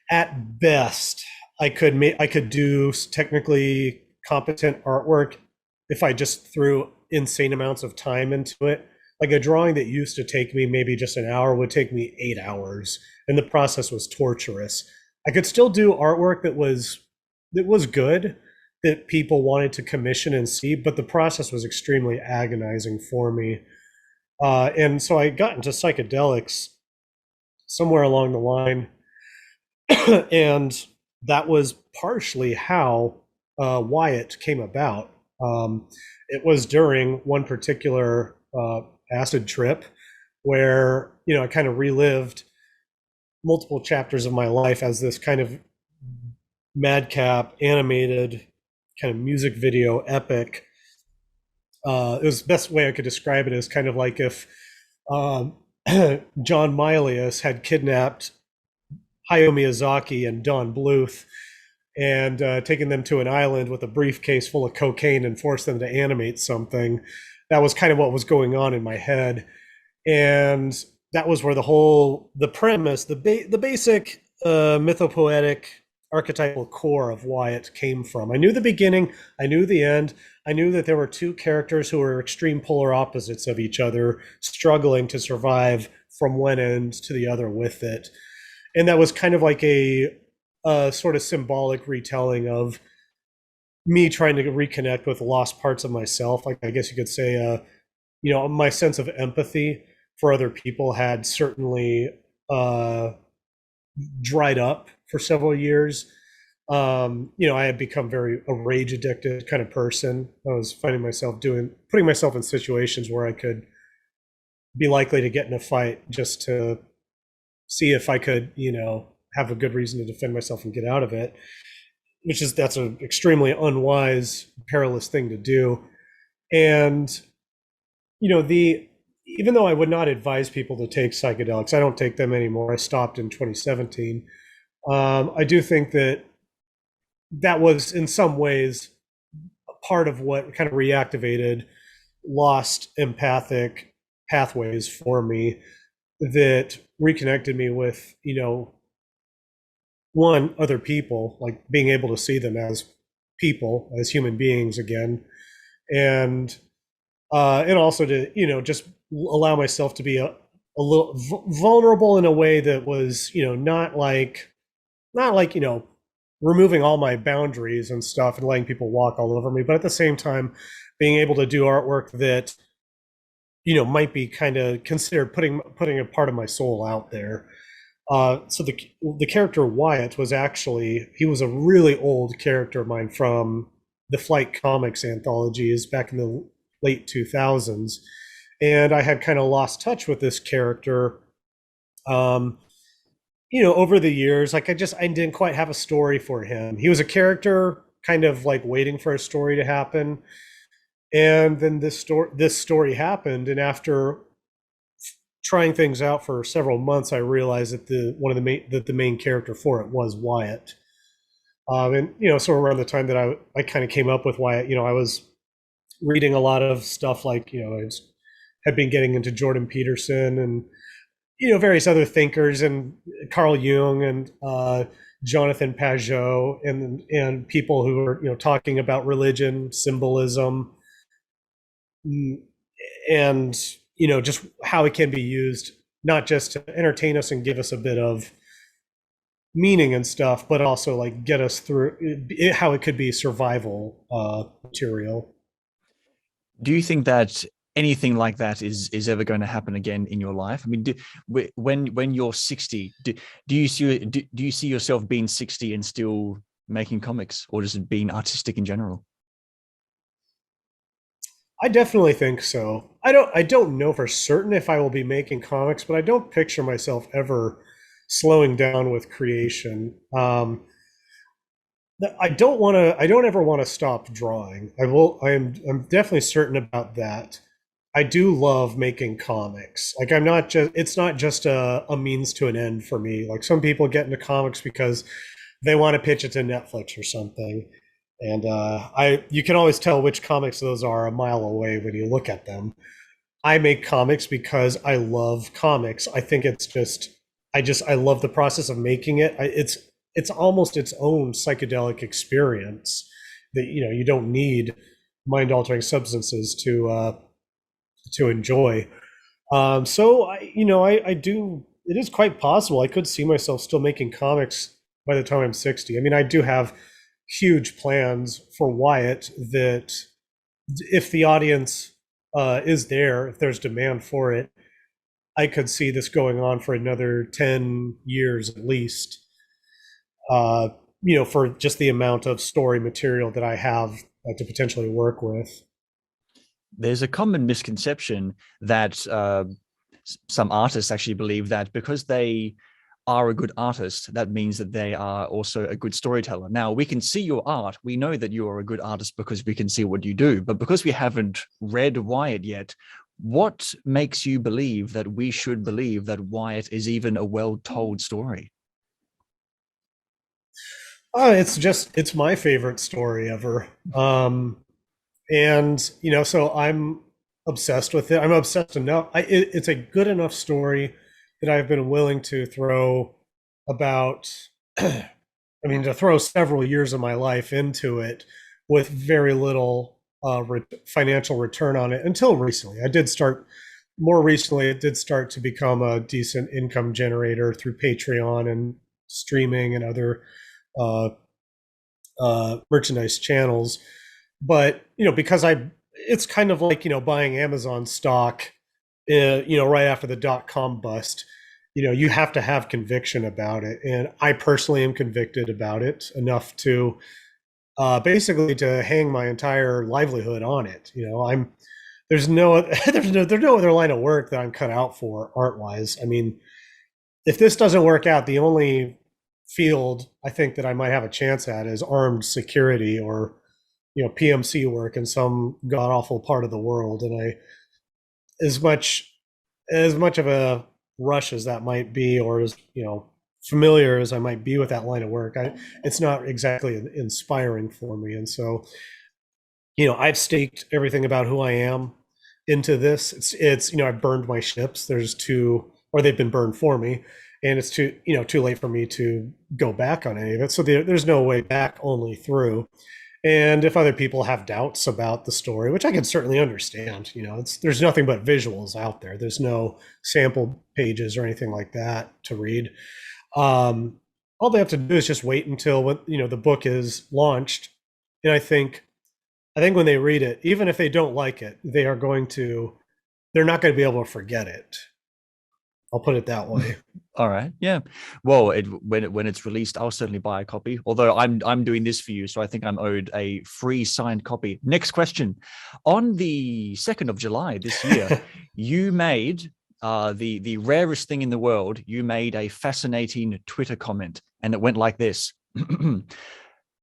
at best I could do technically competent artwork if I just threw insane amounts of time into it. Like a drawing that used to take me maybe just an hour would take me 8 hours, and the process was torturous. I could still do artwork that was good, that people wanted to commission and see, but the process was extremely agonizing for me. And so I got into psychedelics somewhere along the line, and that was partially how Wyit came about. It was during one particular acid trip where I kind of relived multiple chapters of my life as this kind of madcap milk kind of music video epic. It was the best way I could describe it is kind of like if John Milius had kidnapped Hayao Miyazaki and Don Bluth and taken them to an island with a briefcase full of cocaine and forced them to animate something. That was kind of what was going on in my head. And that was where the premise, the basic mythopoetic archetypal core of Wyit came from. I knew the beginning, I knew the end, I knew that there were two characters who were extreme polar opposites of each other, struggling to survive from one end to the other with it. And that was kind of like a sort of symbolic retelling of me trying to reconnect with lost parts of myself. Like I guess you could say, my sense of empathy for other people had certainly dried up for several years. I had become a rage addicted kind of person. I was finding myself putting myself in situations where I could be likely to get in a fight just to see if I could, have a good reason to defend myself and get out of it, that's an extremely unwise, perilous thing to do. And, even though I would not advise people to take psychedelics, I don't take them anymore. I stopped in 2017. I do think that was in some ways part of what kind of reactivated lost empathic pathways for me, that reconnected me with, other people, like being able to see them as people, as human beings again, and also to just allow myself to be a little vulnerable in a way that was not like removing all my boundaries and stuff and letting people walk all over me, but at the same time being able to do artwork that might be kind of considered putting a part of my soul out there. So the character Wyit he was a really old character of mine from the Flight Comics anthologies back in the late 2000s, and I had kind of lost touch with this character. Over the years, like I didn't quite have a story for him. He was a character kind of like waiting for a story to happen, and then this story happened, and after trying things out for several months, I realized that the main character for it was Wyit. And so around the time that I kind of came up with Wyit, I was reading a lot of stuff like had been getting into Jordan Peterson and various other thinkers, and Carl Jung and Jonathan Pajot, and people who were talking about religion, symbolism, and just how it can be used not just to entertain us and give us a bit of meaning and stuff, but also like get us through how it could be survival material.
Do you think that anything like that is ever going to happen again in your life? I mean, when you're 60, do you see yourself being 60 and still making comics, or just being artistic in general?
I definitely think so. I don't know for certain if I will be making comics, but I don't picture myself ever slowing down with creation. I don't ever want to stop drawing. I'm definitely certain about that. I do love making comics. Like it's not just a means to an end for me. Like some people get into comics because they want to pitch it to Netflix or something. And you can always tell which comics those are a mile away when you look at them. I make comics because I love comics. I think it's just I love the process of making it. It's almost its own psychedelic experience that you don't need mind altering substances to enjoy. So I do. It is quite possible I could see myself still making comics by the time I'm 60. I mean, I do have huge plans for Wyit that if the audience is there, if there's demand for it, I could see this going on for another 10 years at least. Uh, for just the amount of story material that I have to potentially work with.
There's a common misconception that some artists actually believe that because they are a good artist, that means that they are also a good storyteller. Now, we can see your art. We know that you are a good artist because we can see what you do. But because we haven't read Wyit yet, what makes you believe that we should believe that Wyit is even a well-told story?
It's my favorite story ever. And so I'm obsessed with it. I'm obsessed enough. It's a good enough story that I've been willing to throw about, to throw several years of my life into it with very little financial return on it until recently. More recently, it did start to become a decent income generator through Patreon and streaming and other uh, merchandise channels. But because it's kind of like buying Amazon stock, right after the .com bust. You have to have conviction about it, and I personally am convicted about it enough to basically to hang my entire livelihood on it. There's no other line of work that I'm cut out for art wise. I mean, if this doesn't work out, the only field I think that I might have a chance at is armed security or PMC work in some god awful part of the world. And as much of a rush as that might be, or as familiar as I might be with that line of work, it's not exactly inspiring for me. And so I've staked everything about who I am into this. It's I've burned my ships. There's two, or they've been burned for me, and it's too late for me to go back on any of it. So there's no way back, only through. And if other people have doubts about the story, which I can certainly understand, there's nothing but visuals out there. There's no sample pages or anything like that to read. All they have to do is just wait until the book is launched, and I think when they read it, even if they don't like it, they're not going to be able to forget it. I'll put it that way.
All right. Yeah. Well, when it's released, I'll certainly buy a copy. Although I'm doing this for you, so I think I'm owed a free signed copy. Next question. On the 2nd of July this year, you made the rarest thing in the world. You made a fascinating Twitter comment, and it went like this.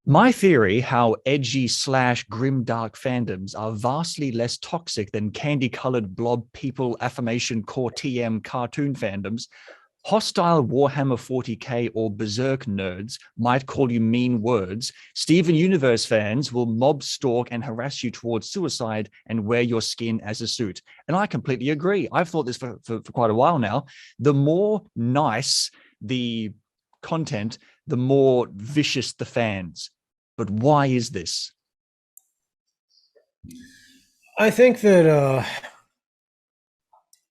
My theory how edgy / grimdark fandoms are vastly less toxic than candy-colored blob people affirmation core TM cartoon fandoms. Hostile Warhammer 40k or Berserk nerds might call you mean words. Steven Universe fans will mob stalk and harass you towards suicide and wear your skin as a suit. And I completely agree. I've thought this for quite a while now. The more nice the content, the more vicious the fans. But why is this?
I think that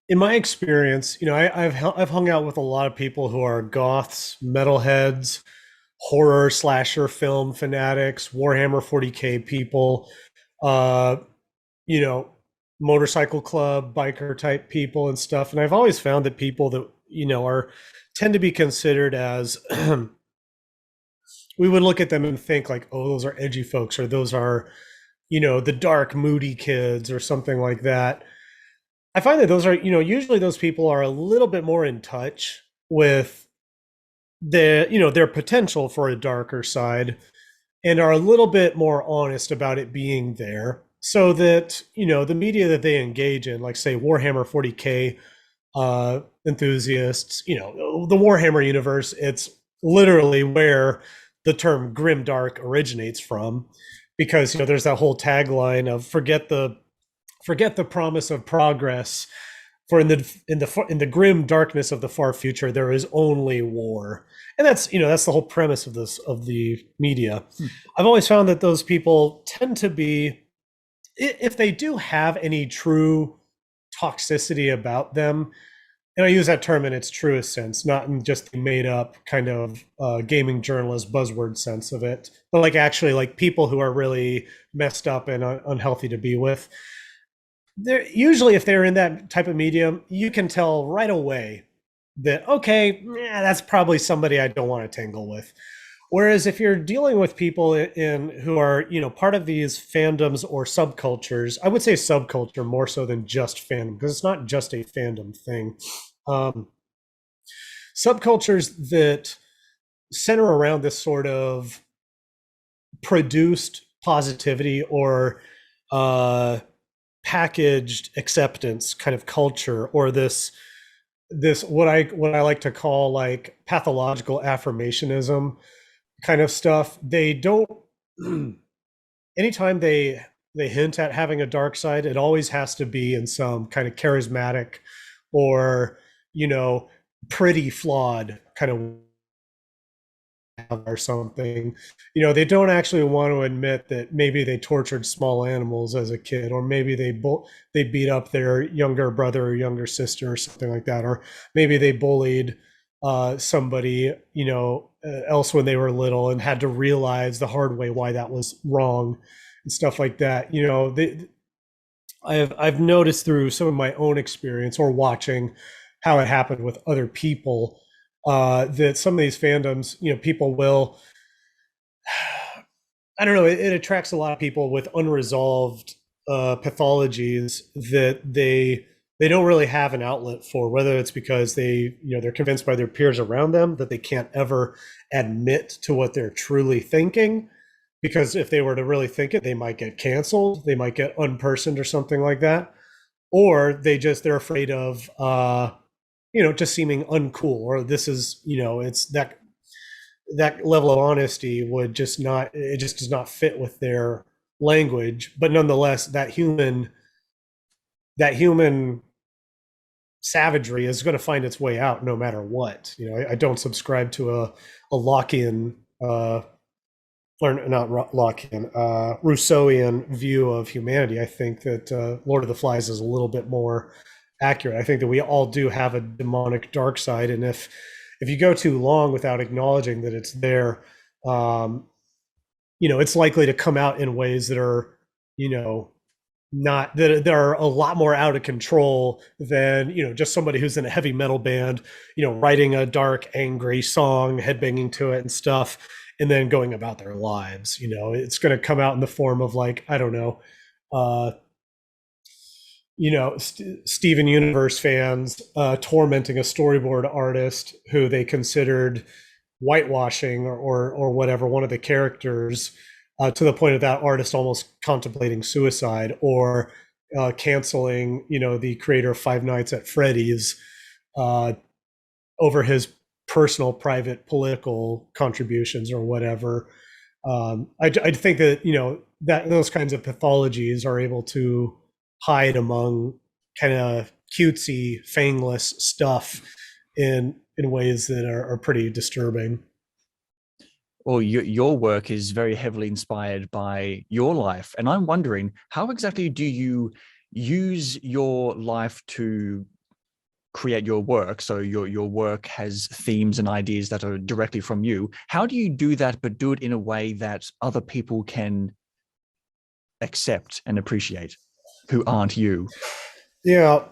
in my experience, I've hung out with a lot of people who are goths, metalheads, horror slasher film fanatics, Warhammer 40k people, uh, you know, motorcycle club biker type people and stuff. And I've always found that people that are tend to be considered as we would look at them and think like, oh, those are edgy folks, or those are the dark moody kids or something like that. I find that those are, usually those people are a little bit more in touch with their potential for a darker side. and are a little bit more honest about it being there, so that the media that they engage in, like say Warhammer 40K enthusiasts, the Warhammer universe, it's literally where the term Grimdark originates from, because there's that whole tagline of forget the promise of progress, for in the grim darkness of the far future there is only war. And that's the whole premise of the media. I've always found that those people tend to be, if they do have any true toxicity about them, and I use that term in its truest sense, not in just the made up kind of gaming journalist buzzword sense of it, but like actually like people who are really messed up and unhealthy to be with. They're usually, if they're in that type of medium, you can tell right away that, okay, that's probably somebody I don't want to tangle with. Whereas if you're dealing with people in who are, part of these fandoms or subcultures, I would say subculture more so than just fandom, because it's not just a fandom thing. Um, Subcultures that center around this sort of produced positivity or packaged acceptance kind of culture, or this what I like to call like pathological affirmationism kind of stuff. They don't anytime they hint at having a dark side, it always has to be in some kind of charismatic or you know pretty flawed kind of or something. They don't actually want to admit that maybe they tortured small animals as a kid, or maybe they beat up their younger brother or younger sister or something like that, or maybe they bullied somebody else when they were little and had to realize the hard way why that was wrong and stuff like that. I've noticed through some of my own experience or watching how it happened with other people, that some of these fandoms, people will, I don't know, it attracts a lot of people with unresolved pathologies that they don't really have an outlet for, whether it's because they're convinced by their peers around them that they can't ever admit to what they're truly thinking, because if they were to really think it, they might get canceled, they might get unpersoned or something like that, or they're afraid of just seeming uncool, or this is, it's that level of honesty would just not, it just does not fit with their language. But nonetheless, that human savagery is going to find its way out no matter what. I don't subscribe to a Lockean, or not Lockean, Rousseauian view of humanity. I think that Lord of the Flies is a little bit more accurate. I think that we all do have a demonic dark side, and if you go too long without acknowledging that it's there, it's likely to come out in ways that are, not that are a lot more out of control than just somebody who's in a heavy metal band, writing a dark, angry song, headbanging to it and stuff, and then going about their lives. It's going to come out in the form of, like, I don't know, Steven Universe fans tormenting a storyboard artist who they considered whitewashing or whatever one of the characters, to the point of that artist almost contemplating suicide, or canceling the creator of Five Nights at Freddy's over his personal private political contributions or whatever. I think that that those kinds of pathologies are able to hide among kind of cutesy, fangless stuff in ways that are pretty disturbing.
Well, your work is very heavily inspired by your life. And I'm wondering, how exactly do you use your life to create your work? So your work has themes and ideas that are directly from you. How do you do that, but do it in a way that other people can accept and appreciate who aren't you?
Yeah.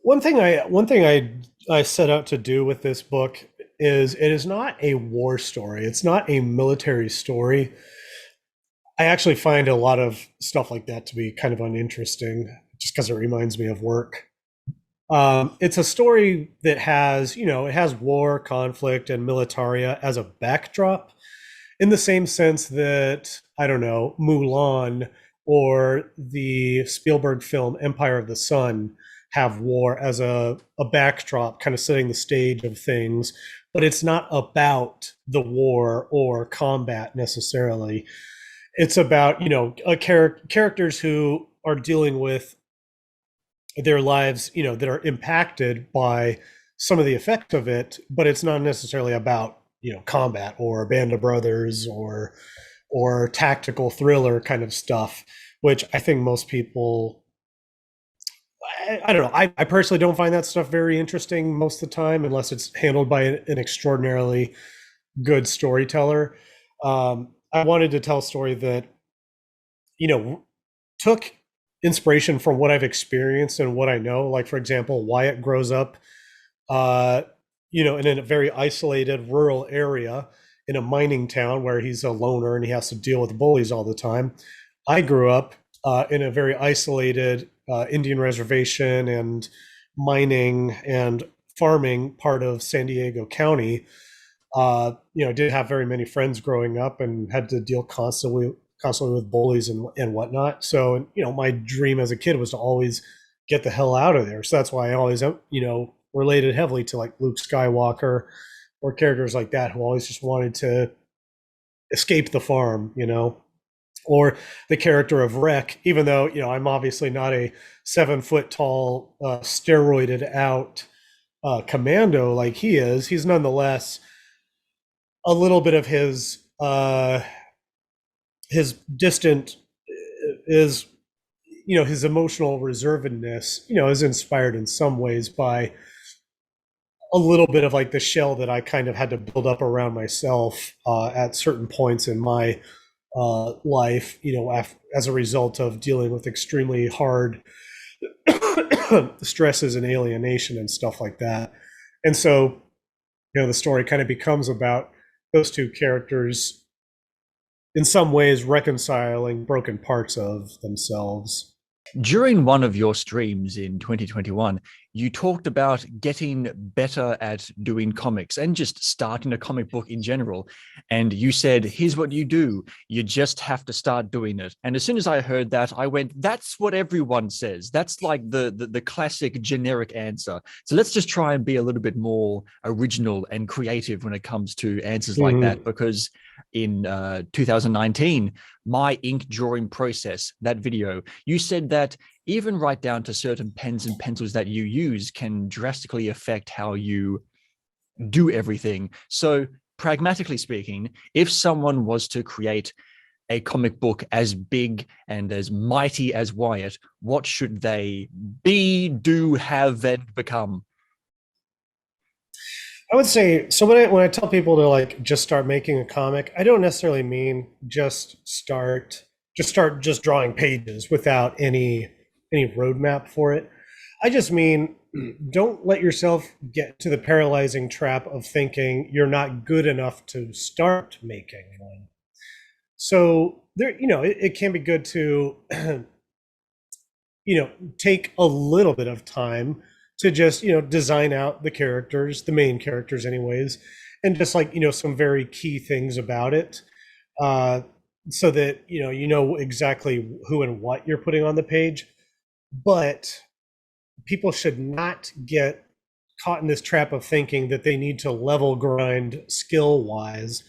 One thing I set out to do with this book is, it is not a war story. It's not a military story. I actually find a lot of stuff like that to be kind of uninteresting, just because it reminds me of work. It's a story that has, it has war, conflict, and militaria as a backdrop. in the same sense that, I don't know, Mulan or the Spielberg film Empire of the Sun have war as a backdrop, kind of setting the stage of things, but it's not about the war or combat necessarily. It's about, characters who are dealing with their lives, that are impacted by some of the effects of it, but it's not necessarily about, combat or Band of Brothers or tactical thriller kind of stuff, which I think most people, I don't know. I personally don't find that stuff very interesting most of the time, unless it's handled by an extraordinarily good storyteller. I wanted to tell a story that, took inspiration from what I've experienced and what I know. Like, for example, Wyatt grows up, uh, in a very isolated rural area in a mining town where he's a loner and he has to deal with bullies all the time. I grew up in a very isolated Indian reservation and mining and farming part of San Diego County. Didn't have very many friends growing up and had to deal constantly with bullies and whatnot. So, my dream as a kid was to always get the hell out of there. So that's why I always, related heavily to like Luke Skywalker or characters like that who always just wanted to escape the farm, or the character of Wreck, even though, I'm obviously not a 7 foot tall, steroided out commando like he is. He's nonetheless a little bit of his distant is, his emotional reservedness, is inspired in some ways by a little bit of like the shell that I kind of had to build up around myself at certain points in my life, as a result of dealing with extremely hard stresses and alienation and stuff like that. And so, the story kind of becomes about those two characters in some ways reconciling broken parts of themselves.
During one of your streams in 2021, you talked about getting better at doing comics and just starting a comic book in general. And you said, here's what you do. You just have to start doing it. And as soon as I heard that, I went, that's what everyone says. That's like the classic generic answer. So let's just try and be a little bit more original and creative when it comes to answers like that. Because in 2019, my ink drawing process, that video, you said that even right down to certain pens and pencils that you use can drastically affect how you do everything. So pragmatically speaking, if someone was to create a comic book as big and as mighty as Wyit, what should they be, do, have, and become?
I would say, so when I tell people to like just start making a comic, I don't necessarily mean just drawing pages without any roadmap for it. I just mean, don't let yourself get to the paralyzing trap of thinking you're not good enough to start making one. So there, it can be good to take a little bit of time to just, design out the characters, the main characters anyways, and just like, some very key things about it. So that, exactly who and what you're putting on the page. But people should not get caught in this trap of thinking that they need to level grind skill wise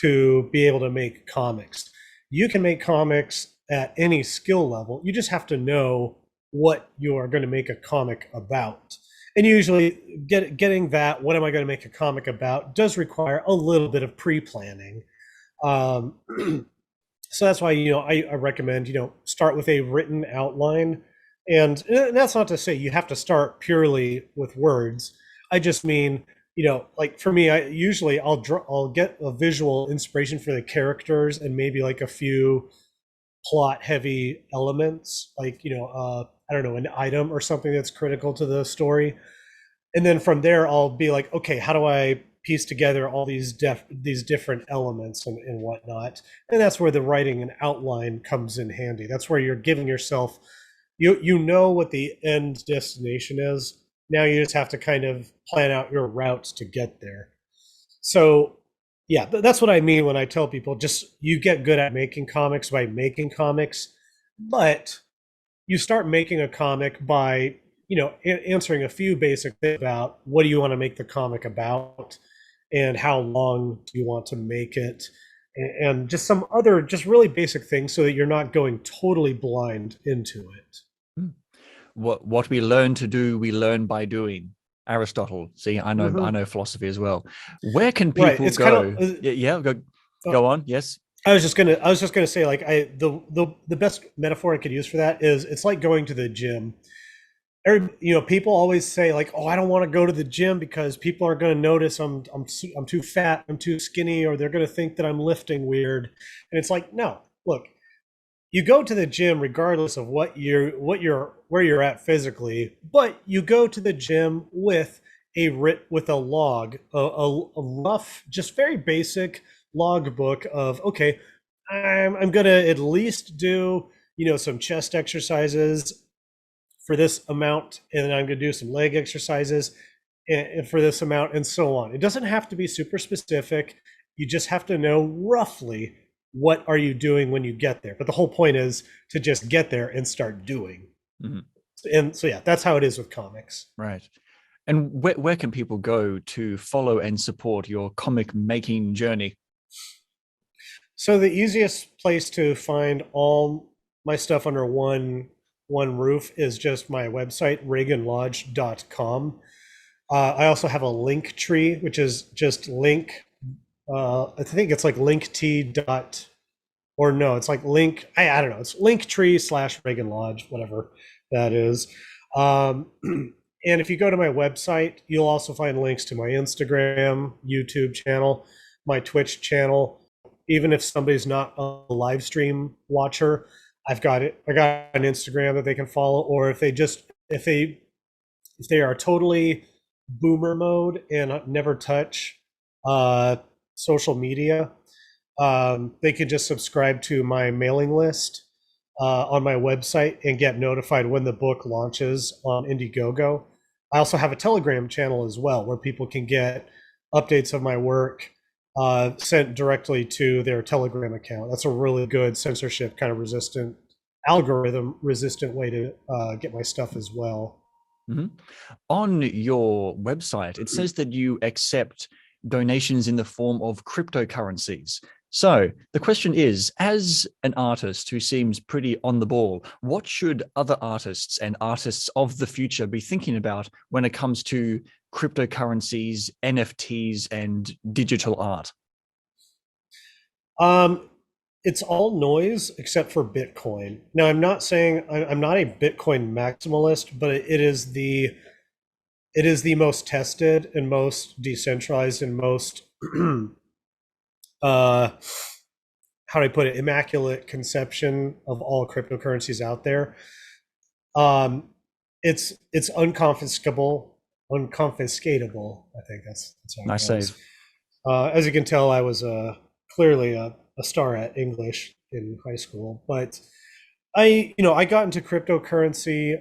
to be able to make comics. You can make comics at any skill level. You just have to know what you are going to make a comic about. And usually getting that, what am I going to make a comic about, does require a little bit of pre-planning. Um, so that's why, I recommend, start with a written outline. And that's not to say you have to start purely with words. I just mean, like for me, I'll get a visual inspiration for the characters and maybe like a few plot heavy elements, like, I don't know, an item or something that's critical to the story. And then from there, I'll be like, okay, how do I piece together all these different elements and whatnot? And that's where the writing and outline comes in handy. That's where you're giving yourself, you know what the end destination is. Now you just have to kind of plan out your routes to get there. So Yeah, that's what I mean when I tell people just you get good at making comics by making comics, but you start making a comic by, answering a few basic things about what do you want to make the comic about and how long do you want to make it, and just some other just really basic things so that you're not going totally blind into it.
Hmm. What we learn to do, we learn by doing. Aristotle. See, I
Hmm.
know philosophy as well. Where can
Right.
people
It's kind
go?
of
Yeah, yeah,
uh,
go on. Yes.
I was just gonna say, like, the best metaphor I could use for that is it's like going to the gym. People always say, like, oh, I don't want to go to the gym because people are going to notice I'm too fat, I'm too skinny, or they're going to think that I'm lifting weird. And it's like, no, look, you go to the gym regardless of where you're at physically, but you go to the gym with a log, a rough, just very basic log book of, okay, I'm gonna at least do, some chest exercises for this amount, and then I'm gonna do some leg exercises and for this amount, and so on. It doesn't have to be super specific. You just have to know roughly what are you doing when you get there. But the whole point is to just get there and start doing.
Mhm.
And so, yeah, that's how it is with comics.
Right. And where can people go to follow and support your comic making journey?
So the easiest place to find all my stuff under one roof is just my website, reaganlodge.com. I also have a link tree, which is just link. I think it's like linkt dot, or no, it's like link. I don't know. It's linktree/Reagan Lodge, whatever that is. Um, and if you go to my website, you'll also find links to my Instagram, YouTube channel, my Twitch channel. Even if somebody's not a live stream watcher, I've got it. I got an Instagram that they can follow, or if they are totally boomer mode and never touch uh, social media, they could just subscribe to my mailing list on my website and get notified when the book launches on Indiegogo. I also have a Telegram channel as well where people can get updates of my work sent directly to their Telegram account. That's a really good censorship kind of resistant, algorithm resistant way to get my stuff as well.
Mhm. On your website, it says that you accept donations in the form of cryptocurrencies. So the question is, as an artist who seems pretty on the ball, what should other artists and artists of the future be thinking about when it comes to cryptocurrencies, NFTs, and digital art?
Um, it's all noise except for Bitcoin. Now, I'm not saying I'm not a Bitcoin maximalist, but it is the most tested and most decentralized and most uh, how do I put it, immaculate conception of all cryptocurrencies out there. Um, it's unconfiscatable. I think that's how it
Nice
goes.
save.
As you can tell, I was clearly a star at English in high school, but I got into cryptocurrency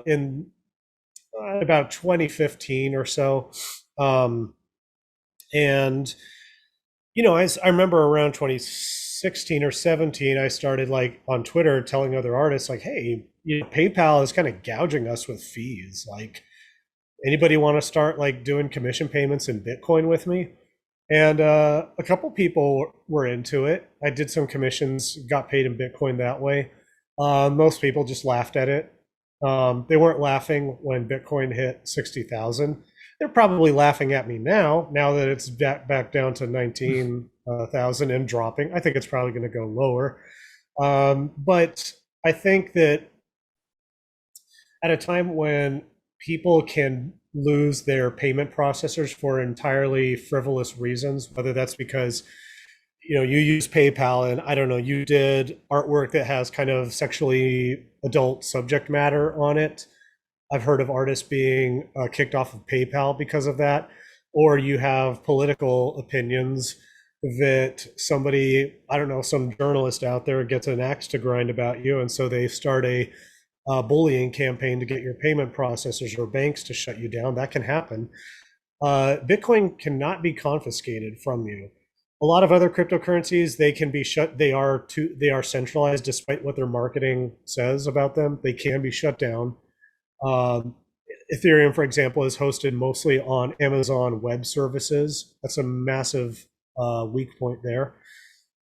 in about 2015 or so, um, and I remember around 2016 or 17, I started like on Twitter telling other artists like, hey, PayPal is kind of gouging us with fees. Like, anybody want to start like doing commission payments in Bitcoin with me? And a couple people were into it. I did some commissions, got paid in Bitcoin that way. Most people just laughed at it. They weren't laughing when Bitcoin hit 60,000. They're probably laughing at me now that it's back down to 19,000 and dropping. I think it's probably going to go lower. But I think that at a time when people can lose their payment processors for entirely frivolous reasons, whether that's because you use PayPal and I don't know, you did artwork that has kind of sexually adult subject matter on it. I've heard of artists being kicked off of PayPal because of that, or you have political opinions that somebody, I don't know, some journalist out there gets an axe to grind about you, and so they start a bullying campaign to get your payment processors or banks to shut you down. That can happen. Bitcoin cannot be confiscated from you. A lot of other cryptocurrencies, they can be shut. They are centralized, despite what their marketing says about them. They can be shut down. Um, Ethereum, for example, is hosted mostly on Amazon Web Services. That's a massive weak point there.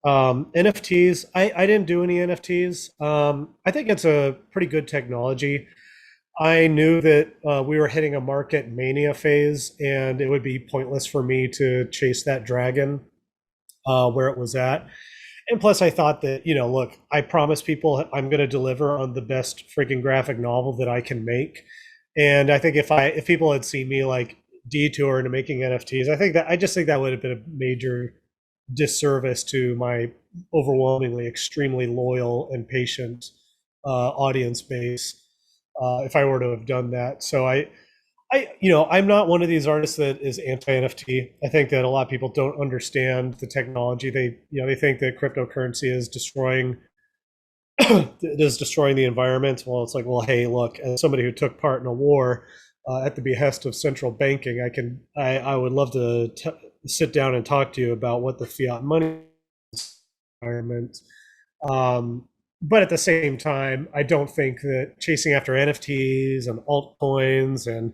NFTs, I didn't do any NFTs. I think it's a pretty good technology. I knew that we were hitting a market mania phase, and it would be pointless for me to chase that dragon where it was at. And plus, I thought that, look, I promise people I'm going to deliver on the best freaking graphic novel that I can make. And I think if people had seen me like detour into making NFTs, I just think that would have been a major disservice to my overwhelmingly extremely loyal and patient audience base if I were to have done that. So I'm not one of these artists that is anti NFT. I think that a lot of people don't understand the technology. They think that cryptocurrency is destroying the environment. Well, it's like, well, hey, look, as somebody who took part in a war at the behest of central banking, I would love to sit down and talk to you about what the fiat money environment. But at the same time, I don't think that chasing after NFTs and altcoins and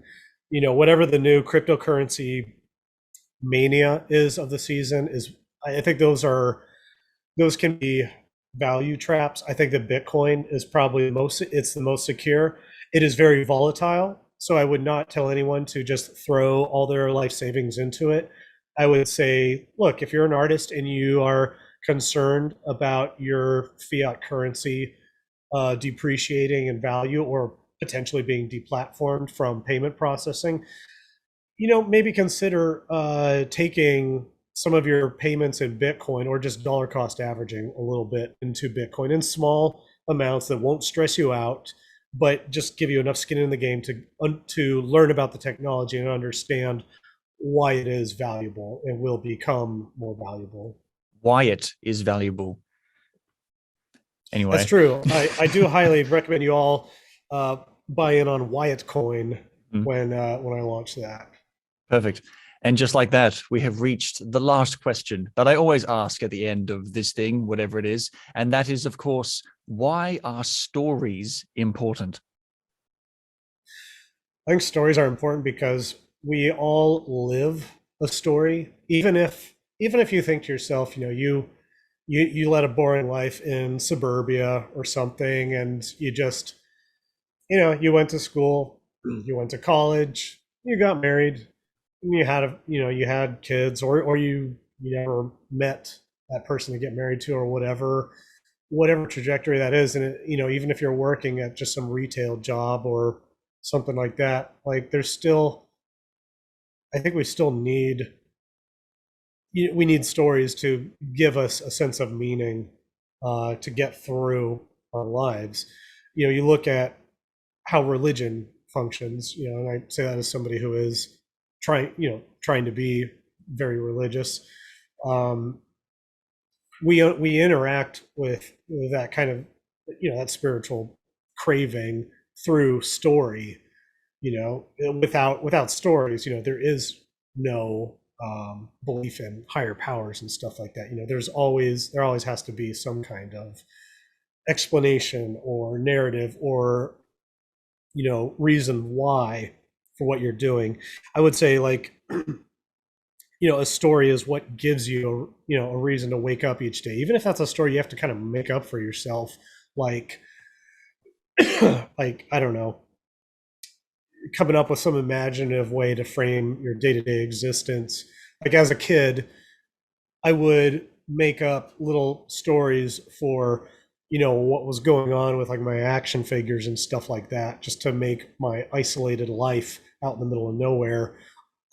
whatever the new cryptocurrency mania is of the season is, I think those can be value traps. I think that Bitcoin is probably it's the most secure. It is very volatile, so I would not tell anyone to just throw all their life savings into it. I would say, look, if you're an artist and you are concerned about your fiat currency depreciating in value or potentially being deplatformed from payment processing, maybe consider taking some of your payments in Bitcoin or just dollar cost averaging a little bit into Bitcoin in small amounts that won't stress you out, but just give you enough skin in the game to learn about the technology and understand why it is valuable and will become more valuable.
Wyit is valuable. Anyway,
that's true. I do highly recommend you all buy in on Wyit Coin when I launch that.
Perfect. And just like that, we have reached the last question that I always ask at the end of this thing, whatever it is. And that is, of course, why are stories important?
I think stories are important because we all live a story. Even if you think to yourself, you led a boring life in suburbia or something, and you just, you went to school, you went to college, you got married, you had kids, or you never met that person to get married to, or whatever trajectory that is. And even if you're working at just some retail job or something like that, like I think we still need stories to give us a sense of meaning to get through our lives. You look at how religion functions, and I say that as somebody who is trying to be very religious. We interact with that kind of that spiritual craving through story. Without stories, there is no belief in higher powers and stuff like that. There always has to be some kind of explanation or narrative or reason why for what you're doing. I would say, like, a story is what gives you a reason to wake up each day, even if that's a story you have to kind of make up for yourself, like like, I don't know, coming up with some imaginative way to frame your day-to-day existence. Like, as a kid, I would make up little stories for what was going on with like my action figures and stuff like that, just to make my isolated life out in the middle of nowhere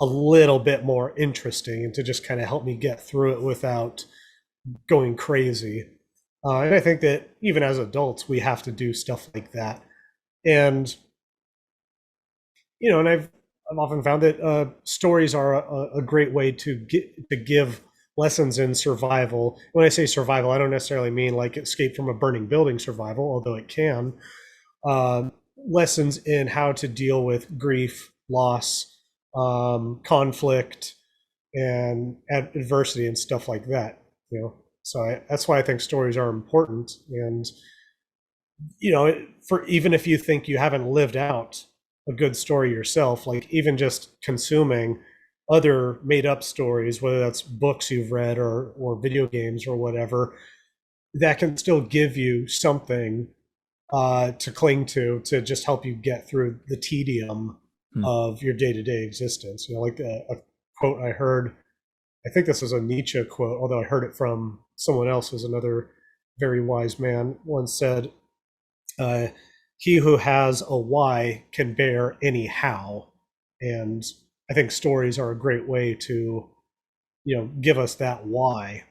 a little bit more interesting and to just kind of help me get through it without going crazy. And I think that even as adults, we have to do stuff like that. And and I've often found that stories are a great way to give lessons in survival. When I say survival, I don't necessarily mean like escape from a burning building survival, although it can. Lessons in how to deal with grief, loss, conflict, and adversity and stuff like that. So that's why I think stories are important. And for even if you think you haven't lived out a good story yourself, like even just consuming other made up stories, whether that's books you've read or video games or whatever, that can still give you something to cling to just help you get through the tedium of your day-to-day existence. Like a quote I heard, I think this is a Nietzsche quote, although I heard it from someone else who's another very wise man, once said, he who has a why can bear any how. And I think stories are a great way to, give us that why,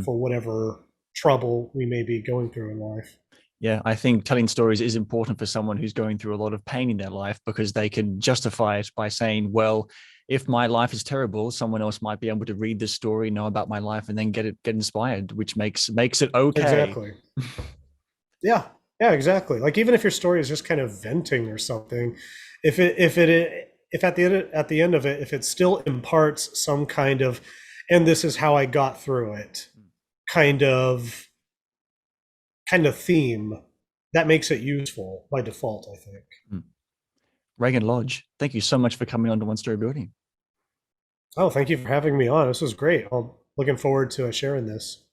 for whatever trouble we may be going through in life.
Yeah, I think telling stories is important for someone who's going through a lot of pain in their life, because they can justify it by saying, well, if my life is terrible, someone else might be able to read this story, know about my life, and then get inspired, which makes it okay.
Exactly. Yeah, exactly. Like even if your story is just kind of venting or something, if at the end of it, if it still imparts some kind of, and this is how I got through it, kind of theme, that makes it useful by default, I think.
Reagan Lodge, thank you so much for coming on to One Story Building.
Oh, thank you for having me on. This was great. I'm looking forward to sharing this.